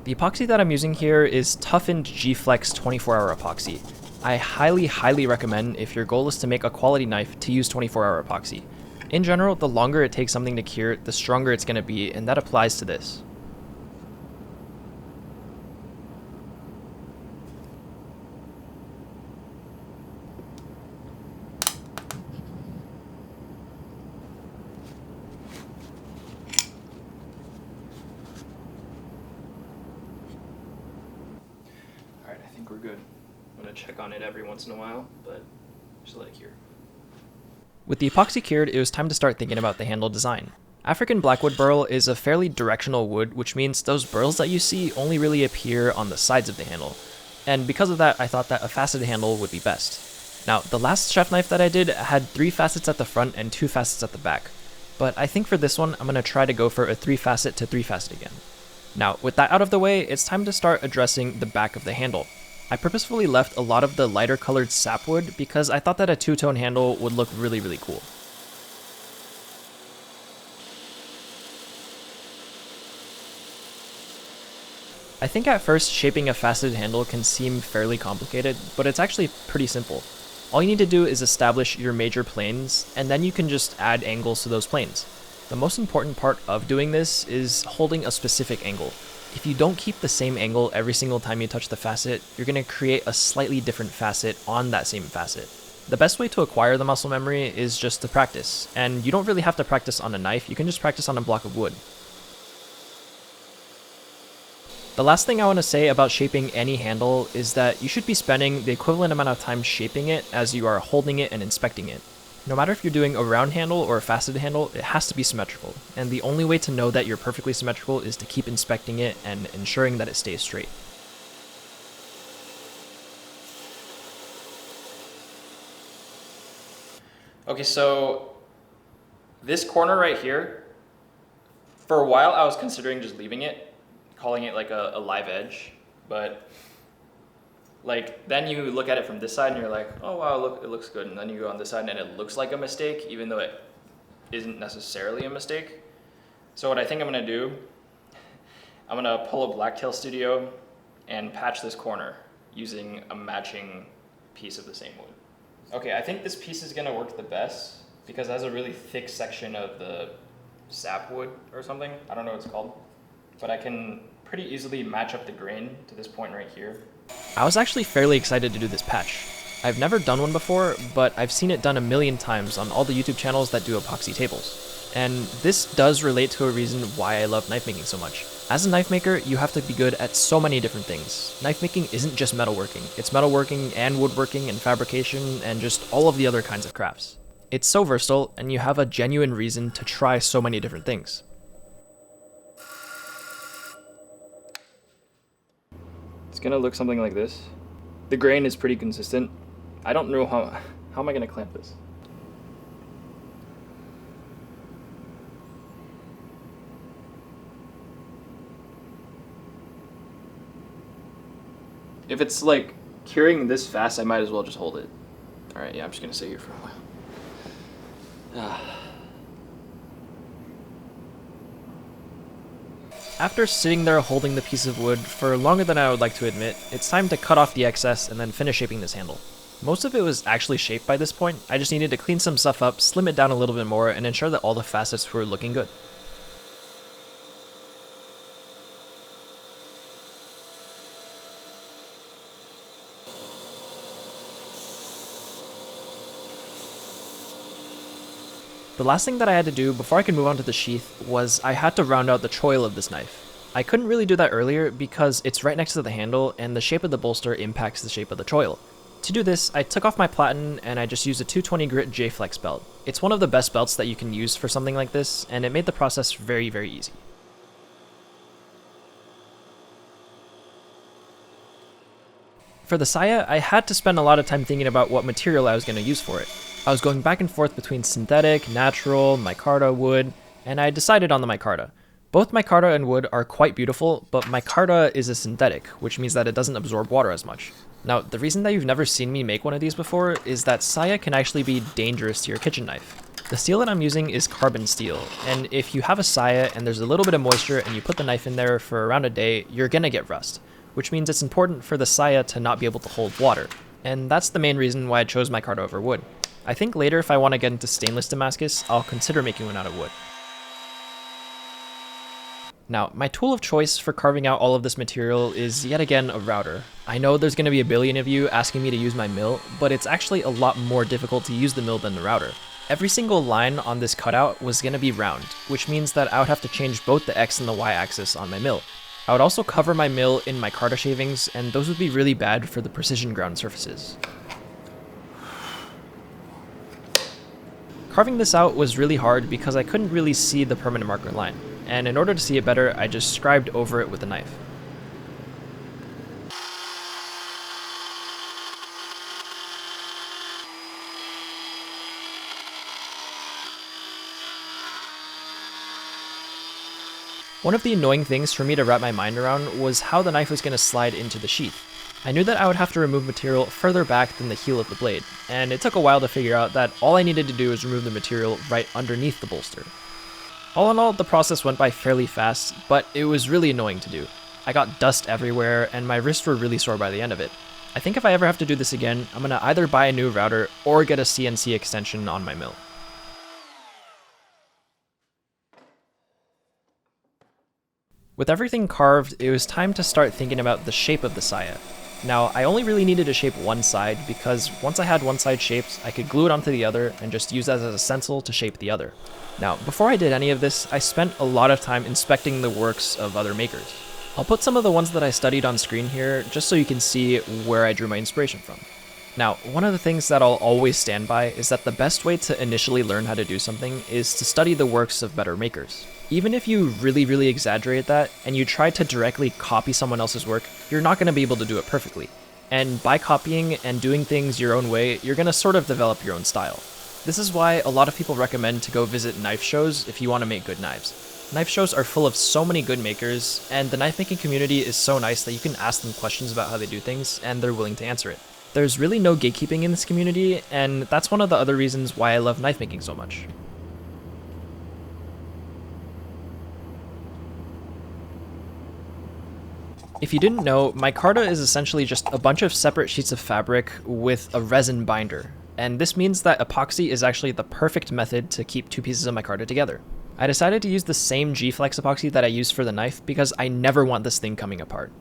The epoxy that I'm using here is toughened G-Flex 24-hour epoxy. I highly recommend, if your goal is to make a quality knife, to use 24-hour epoxy. In general, the longer it takes something to cure, the stronger it's going to be, and that applies to this. Alright, I think we're good. I'm gonna check on it every once in a while, but just let it cure. With the epoxy cured, it was time to start thinking about the handle design. African blackwood burl is a fairly directional wood, which means those burls that you see only really appear on the sides of the handle. And because of that, I thought that a faceted handle would be best. Now, the last chef knife that I did had 3 facets at the front and 2 facets at the back. But I think for this one, I'm going to try to go for a 3 facet to 3 facet again. Now, with that out of the way, it's time to start addressing the back of the handle. I purposefully left a lot of the lighter colored sapwood because I thought that a two-tone handle would look really, really cool. I think at first shaping a faceted handle can seem fairly complicated, but it's actually pretty simple. All you need to do is establish your major planes, and then you can just add angles to those planes. The most important part of doing this is holding a specific angle. If you don't keep the same angle every single time you touch the facet, you're going to create a slightly different facet on that same facet. The best way to acquire the muscle memory is just to practice, and you don't really have to practice on a knife, you can just practice on a block of wood. The last thing I want to say about shaping any handle is that you should be spending the equivalent amount of time shaping it as you are holding it and inspecting it. No matter if you're doing a round handle or a faceted handle, it has to be symmetrical, and the only way to know that you're perfectly symmetrical is to keep inspecting it and ensuring that it stays straight. Okay, so this corner right here, for a while I was considering just leaving it, calling it like a live edge, but like then you look at it from this side and you're like, oh wow, look, it looks good, and then you go on this side and it looks like a mistake, even though it isn't necessarily a mistake. So what I think I'm gonna do, I'm gonna pull a Blacktail Studio and patch this corner using a matching piece of the same wood. Okay, I think this piece is gonna work the best because it has a really thick section of the sapwood or something. I don't know what it's called, but I can pretty easily match up the grain to this point right here. I was actually fairly excited to do this patch. I've never done one before, but I've seen it done a million times on all the YouTube channels that do epoxy tables. And this does relate to a reason why I love knife making so much. As a knife maker, you have to be good at so many different things. Knife making isn't just metalworking, it's metalworking and woodworking and fabrication and just all of the other kinds of crafts. It's so versatile, and you have a genuine reason to try so many different things. It's gonna look something like this. The grain is pretty consistent. I don't know how am I gonna clamp this? If it's like curing this fast, I might as well just hold it. All right, yeah, I'm just gonna sit here for a while. After sitting there holding the piece of wood for longer than I would like to admit, it's time to cut off the excess and then finish shaping this handle. Most of it was actually shaped by this point, I just needed to clean some stuff up, slim it down a little bit more, and ensure that all the facets were looking good. The last thing that I had to do before I could move on to the sheath was I had to round out the choil of this knife. I couldn't really do that earlier because it's right next to the handle and the shape of the bolster impacts the shape of the choil. To do this, I took off my platen and I just used a 220 grit J-Flex belt. It's one of the best belts that you can use for something like this, and it made the process very, very easy. For the saya, I had to spend a lot of time thinking about what material I was going to use for it. I was going back and forth between synthetic, natural, micarta, wood, and I decided on the micarta. Both micarta and wood are quite beautiful, but micarta is a synthetic, which means that it doesn't absorb water as much. Now, the reason that you've never seen me make one of these before is that saya can actually be dangerous to your kitchen knife. The steel that I'm using is carbon steel, and if you have a saya and there's a little bit of moisture and you put the knife in there for around a day, you're gonna get rust, which means it's important for the saya to not be able to hold water. And that's the main reason why I chose micarta over wood. I think later if I want to get into stainless Damascus, I'll consider making one out of wood. Now, my tool of choice for carving out all of this material is yet again a router. I know there's going to be a billion of you asking me to use my mill, but it's actually a lot more difficult to use the mill than the router. Every single line on this cutout was going to be round, which means that I would have to change both the X and the Y axis on my mill. I would also cover my mill in micarta shavings, and those would be really bad for the precision ground surfaces. Carving this out was really hard because I couldn't really see the permanent marker line, and in order to see it better, I just scribed over it with a knife. One of the annoying things for me to wrap my mind around was how the knife was going to slide into the sheath. I knew that I would have to remove material further back than the heel of the blade, and it took a while to figure out that all I needed to do was remove the material right underneath the bolster. All in all, the process went by fairly fast, but it was really annoying to do. I got dust everywhere, and my wrists were really sore by the end of it. I think if I ever have to do this again, I'm gonna either buy a new router or get a CNC extension on my mill. With everything carved, it was time to start thinking about the shape of the saya. Now, I only really needed to shape one side because once I had one side shaped, I could glue it onto the other and just use that as a stencil to shape the other. Now, before I did any of this, I spent a lot of time inspecting the works of other makers. I'll put some of the ones that I studied on screen here just so you can see where I drew my inspiration from. Now, one of the things that I'll always stand by is that the best way to initially learn how to do something is to study the works of better makers. Even if you really exaggerate that, and you try to directly copy someone else's work, you're not going to be able to do it perfectly. And by copying and doing things your own way, you're going to sort of develop your own style. This is why a lot of people recommend to go visit knife shows if you want to make good knives. Knife shows are full of so many good makers, and the knife making community is so nice that you can ask them questions about how they do things, and they're willing to answer it. There's really no gatekeeping in this community, and that's one of the other reasons why I love knife making so much. If you didn't know, micarta is essentially just a bunch of separate sheets of fabric with a resin binder, and this means that epoxy is actually the perfect method to keep two pieces of micarta together. I decided to use the same G-Flex epoxy that I used for the knife because I never want this thing coming apart.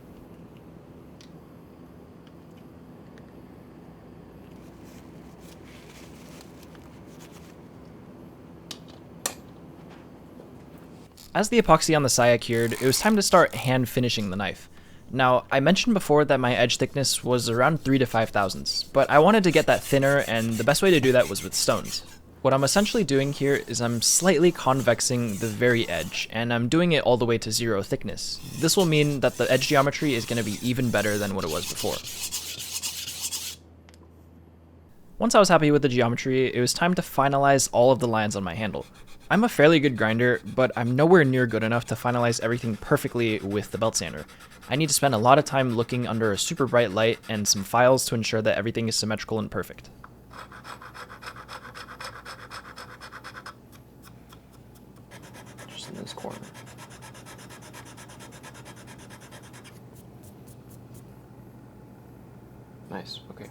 As the epoxy on the saya cured, it was time to start hand finishing the knife. Now, I mentioned before that my edge thickness was around 3 to 5 thousandths, but I wanted to get that thinner, and the best way to do that was with stones. What I'm essentially doing here is I'm slightly convexing the very edge, and I'm doing it all the way to 0 thickness. This will mean that the edge geometry is going to be even better than what it was before. Once I was happy with the geometry, it was time to finalize all of the lines on my handle. I'm a fairly good grinder, but I'm nowhere near good enough to finalize everything perfectly with the belt sander. I need to spend a lot of time looking under a super bright light and some files to ensure that everything is symmetrical and perfect. Just in this corner. Nice, okay.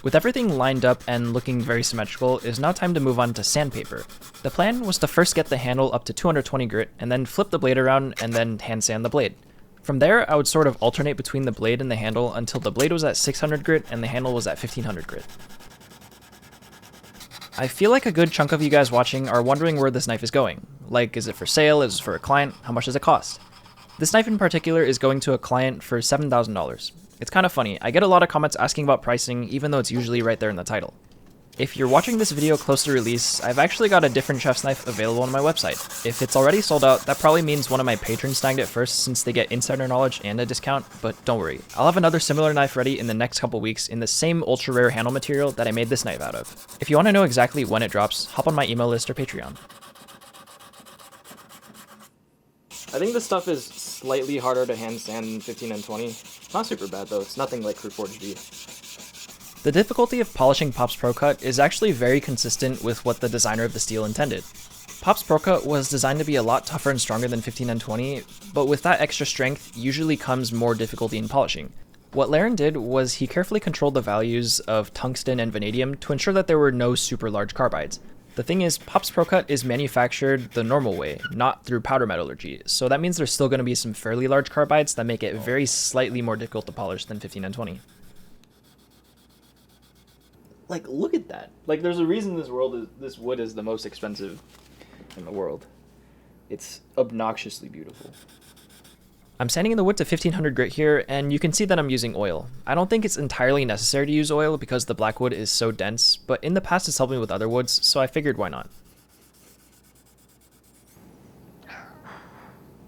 With everything lined up and looking very symmetrical, it is now time to move on to sandpaper. The plan was to first get the handle up to 220 grit, and then flip the blade around and then hand sand the blade. From there, I would sort of alternate between the blade and the handle until the blade was at 600 grit and the handle was at 1500 grit. I feel like a good chunk of you guys watching are wondering where this knife is going. Like, is it for sale? Is it for a client? How much does it cost? This knife in particular is going to a client for $7,000. It's kind of funny, I get a lot of comments asking about pricing even though it's usually right there in the title. If you're watching this video close to release, I've actually got a different chef's knife available on my website. If it's already sold out, that probably means one of my patrons snagged it first since they get insider knowledge and a discount, but don't worry. I'll have another similar knife ready in the next couple weeks in the same ultra rare handle material that I made this knife out of. If you want to know exactly when it drops, hop on my email list or Patreon. I think this stuff is slightly harder to hand sand than 15 and 20. It's not super bad though, it's nothing like Reforged V. The difficulty of polishing Pop's Pro Cut is actually very consistent with what the designer of the steel intended. Pop's Pro Cut was designed to be a lot tougher and stronger than 15 and 20, but with that extra strength usually comes more difficulty in polishing. What Laren did was he carefully controlled the values of tungsten and vanadium to ensure that there were no super large carbides. The thing is, Pop's Pro Cut is manufactured the normal way, not through powder metallurgy, so that means there's still going to be some fairly large carbides that make it very slightly more difficult to polish than 15 and 20. Like, look at that. Like, there's a reason this wood is the most expensive in the world. It's obnoxiously beautiful. I'm sanding the wood to 1500 grit here, and you can see that I'm using oil. I don't think it's entirely necessary to use oil because the black wood is so dense, but in the past it's helped me with other woods, so I figured why not.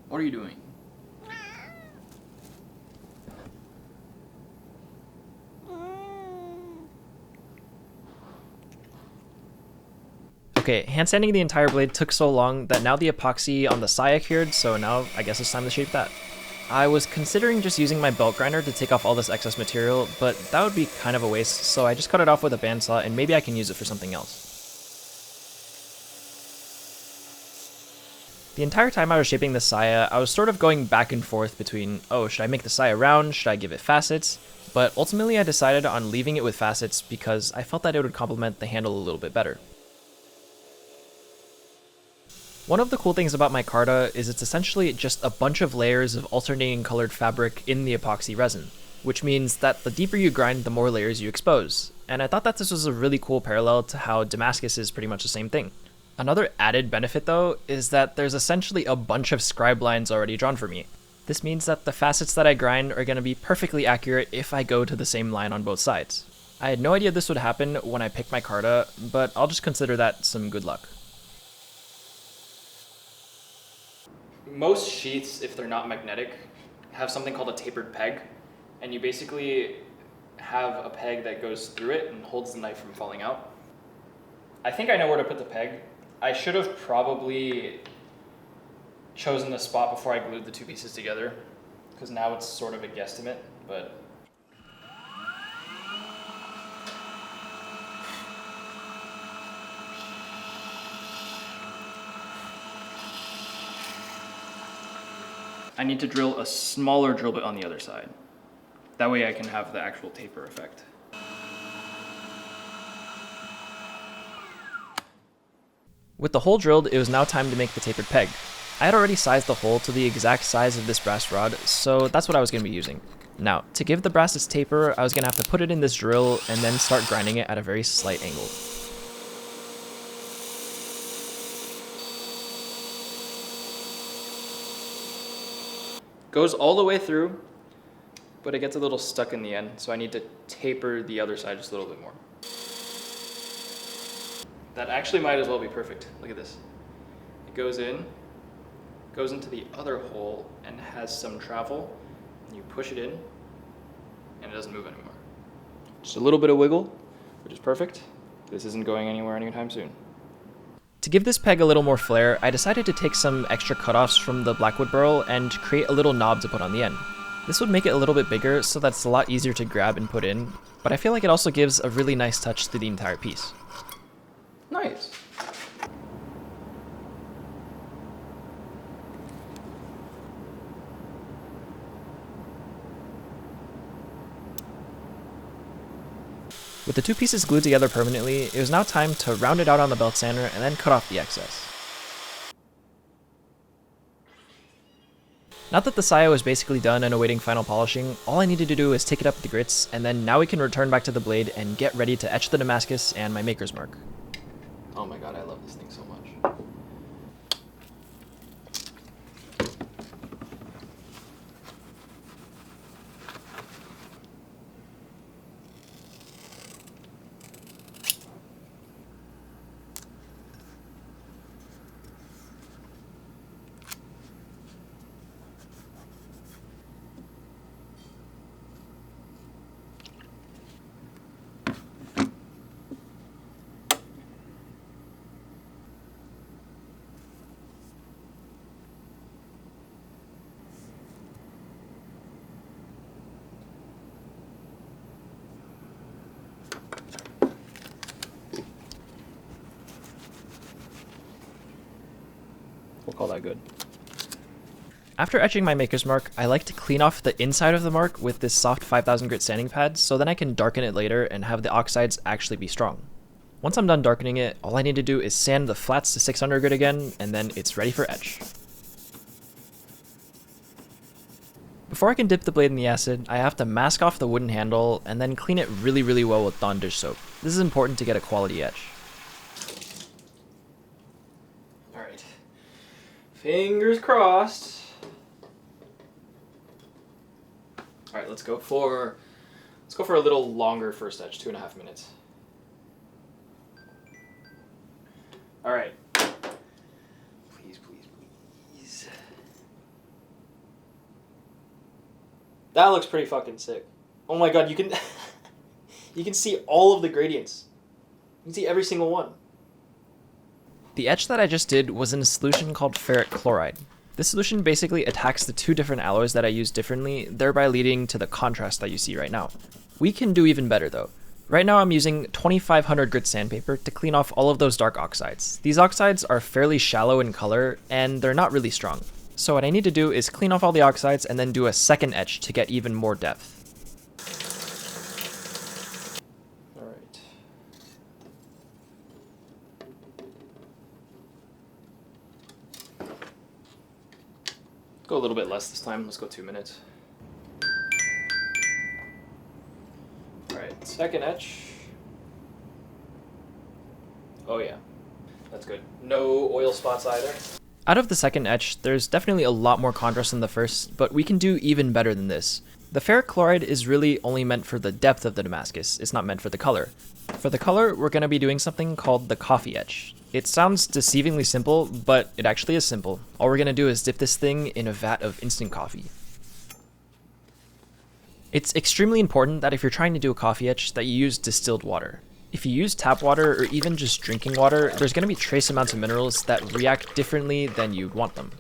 What are you doing? Okay, hand sanding the entire blade took so long that now the epoxy on the saya cured, so now I guess it's time to shape that. I was considering just using my belt grinder to take off all this excess material, but that would be kind of a waste, so I just cut it off with a bandsaw and maybe I can use it for something else. The entire time I was shaping the saya, I was sort of going back and forth between, oh, should I make the saya round, should I give it facets? But ultimately I decided on leaving it with facets because I felt that it would complement the handle a little bit better. One of the cool things about micarta is it's essentially just a bunch of layers of alternating colored fabric in the epoxy resin, which means that the deeper you grind, the more layers you expose. And I thought that this was a really cool parallel to how Damascus is pretty much the same thing. Another added benefit though is that there's essentially a bunch of scribe lines already drawn for me. This means that the facets that I grind are going to be perfectly accurate if I go to the same line on both sides. I had no idea this would happen when I picked micarta, but I'll just consider that some good luck. Most sheaths, if they're not magnetic, have something called a tapered peg, and you basically have a peg that goes through it and holds the knife from falling out. I think I know where to put the peg. I should have probably chosen the spot before I glued the two pieces together, because now it's sort of a guesstimate, but I need to drill a smaller drill bit on the other side. That way I can have the actual taper effect. With the hole drilled, it was now time to make the tapered peg. I had already sized the hole to the exact size of this brass rod, so that's what I was going to be using. Now, to give the brass its taper, I was going to have to put it in this drill and then start grinding it at a very slight angle. Goes all the way through, but it gets a little stuck in the end, so I need to taper the other side just a little bit more. That actually might as well be perfect. Look at this. It goes into the other hole and has some travel, and you push it in, and it doesn't move anymore. Just a little bit of wiggle, which is perfect. This isn't going anywhere anytime soon. To give this peg a little more flair, I decided to take some extra cutoffs from the blackwood burl and create a little knob to put on the end. This would make it a little bit bigger so that it's a lot easier to grab and put in, but I feel like it also gives a really nice touch to the entire piece. Nice. With the two pieces glued together permanently, it was now time to round it out on the belt sander and then cut off the excess. Now that the saya was basically done and awaiting final polishing, all I needed to do is take it up with the grits, and then now we can return back to the blade and get ready to etch the Damascus and my maker's mark. Oh my god, I love this thing so much. We'll call that good. After etching my maker's mark, I like to clean off the inside of the mark with this soft 5000 grit sanding pad so then I can darken it later and have the oxides actually be strong. Once I'm done darkening it, all I need to do is sand the flats to 600 grit again, and then it's ready for etch. Before I can dip the blade in the acid, I have to mask off the wooden handle and then clean it really well with Dawn dish soap. This is important to get a quality etch. Alright. Fingers crossed. Alright, let's go for a little longer first etch, 2.5 minutes. Alright. Please. That looks pretty fucking sick. Oh my god, you can you can see all of the gradients. You can see every single one. The etch that I just did was in a solution called ferric chloride. This solution basically attacks the two different alloys that I use differently, thereby leading to the contrast that you see right now. We can do even better though. Right now I'm using 2500 grit sandpaper to clean off all of those dark oxides. These oxides are fairly shallow in color and they're not really strong. So what I need to do is clean off all the oxides and then do a second etch to get even more depth. Alright. Go a little bit less this time. Let's go 2 minutes. Alright, second etch. Oh yeah, that's good. No oil spots either. Out of the second etch, there's definitely a lot more contrast than the first, but we can do even better than this. The ferric chloride is really only meant for the depth of the Damascus, it's not meant for the color. For the color, we're going to be doing something called the coffee etch. It sounds deceivingly simple, but it actually is simple. All we're going to do is dip this thing in a vat of instant coffee. It's extremely important that if you're trying to do a coffee etch that you use distilled water. If you use tap water or even just drinking water, there's going to be trace amounts of minerals that react differently than you'd want them.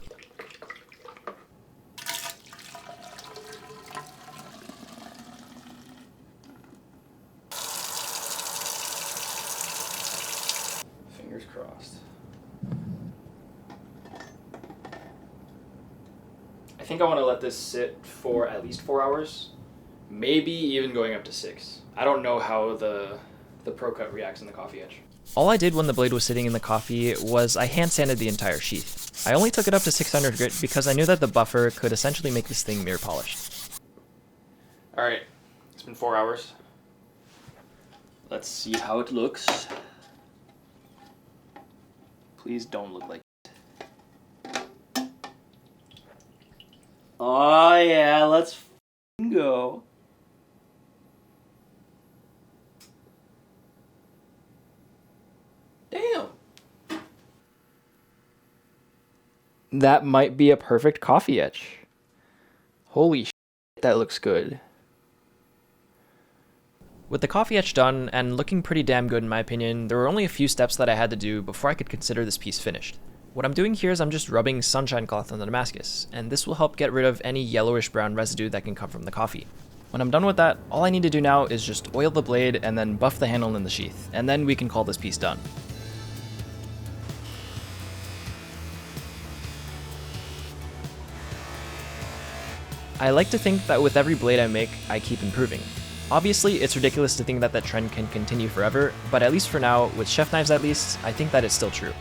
Fingers crossed. I think I want to let this sit for at least 4 hours, maybe even going up to 6. I don't know how the Pro Cut reacts in the coffee etch. All I did when the blade was sitting in the coffee was I hand sanded the entire sheath. I only took it up to 600 grit because I knew that the buffer could essentially make this thing mirror polished. Alright, it's been 4 hours. Let's see how it looks. Please don't look like it. Oh yeah, let's go. Damn. That might be a perfect coffee etch. Holy shit, that looks good. With the coffee etch done, and looking pretty damn good in my opinion, there were only a few steps that I had to do before I could consider this piece finished. What I'm doing here is I'm just rubbing sunshine cloth on the Damascus, and this will help get rid of any yellowish brown residue that can come from the coffee. When I'm done with that, all I need to do now is just oil the blade and then buff the handle in the sheath, and then we can call this piece done. I like to think that with every blade I make, I keep improving. Obviously, it's ridiculous to think that that trend can continue forever, but at least for now, with chef knives at least, I think that it's still true.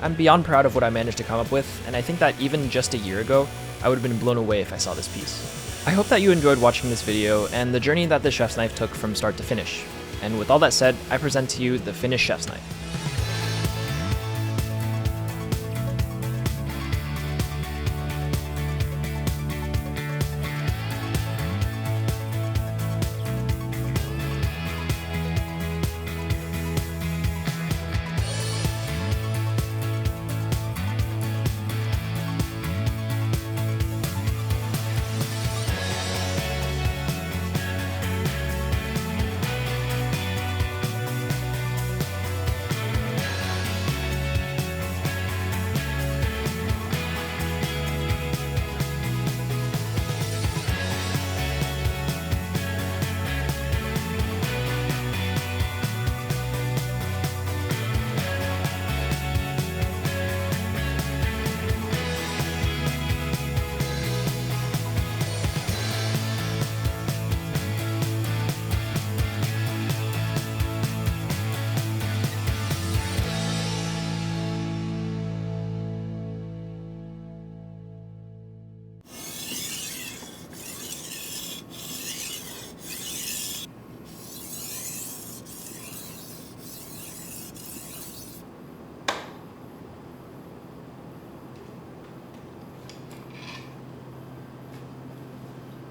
I'm beyond proud of what I managed to come up with, and I think that even just a year ago, I would have been blown away if I saw this piece. I hope that you enjoyed watching this video and the journey that the chef's knife took from start to finish. And with all that said, I present to you the finished chef's knife.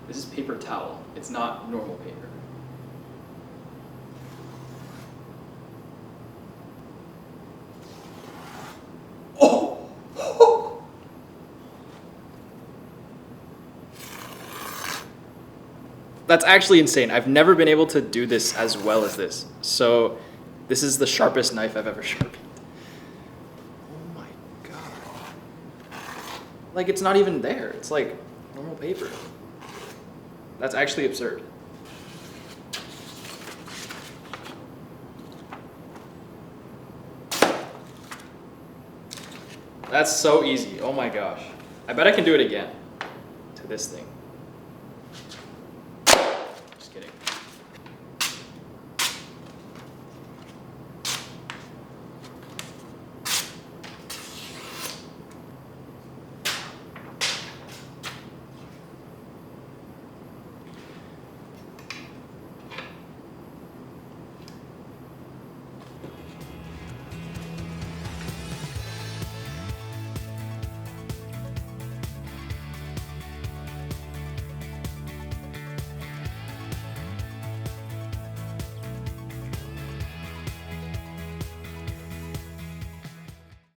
This is paper towel. It's not normal paper. Oh! That's actually insane. I've never been able to do this as well as this. So this is the sharpest knife I've ever sharpened. Oh my god. Like, it's not even there. It's like normal paper. That's actually absurd. That's so easy. Oh my gosh. I bet I can do it again to this thing.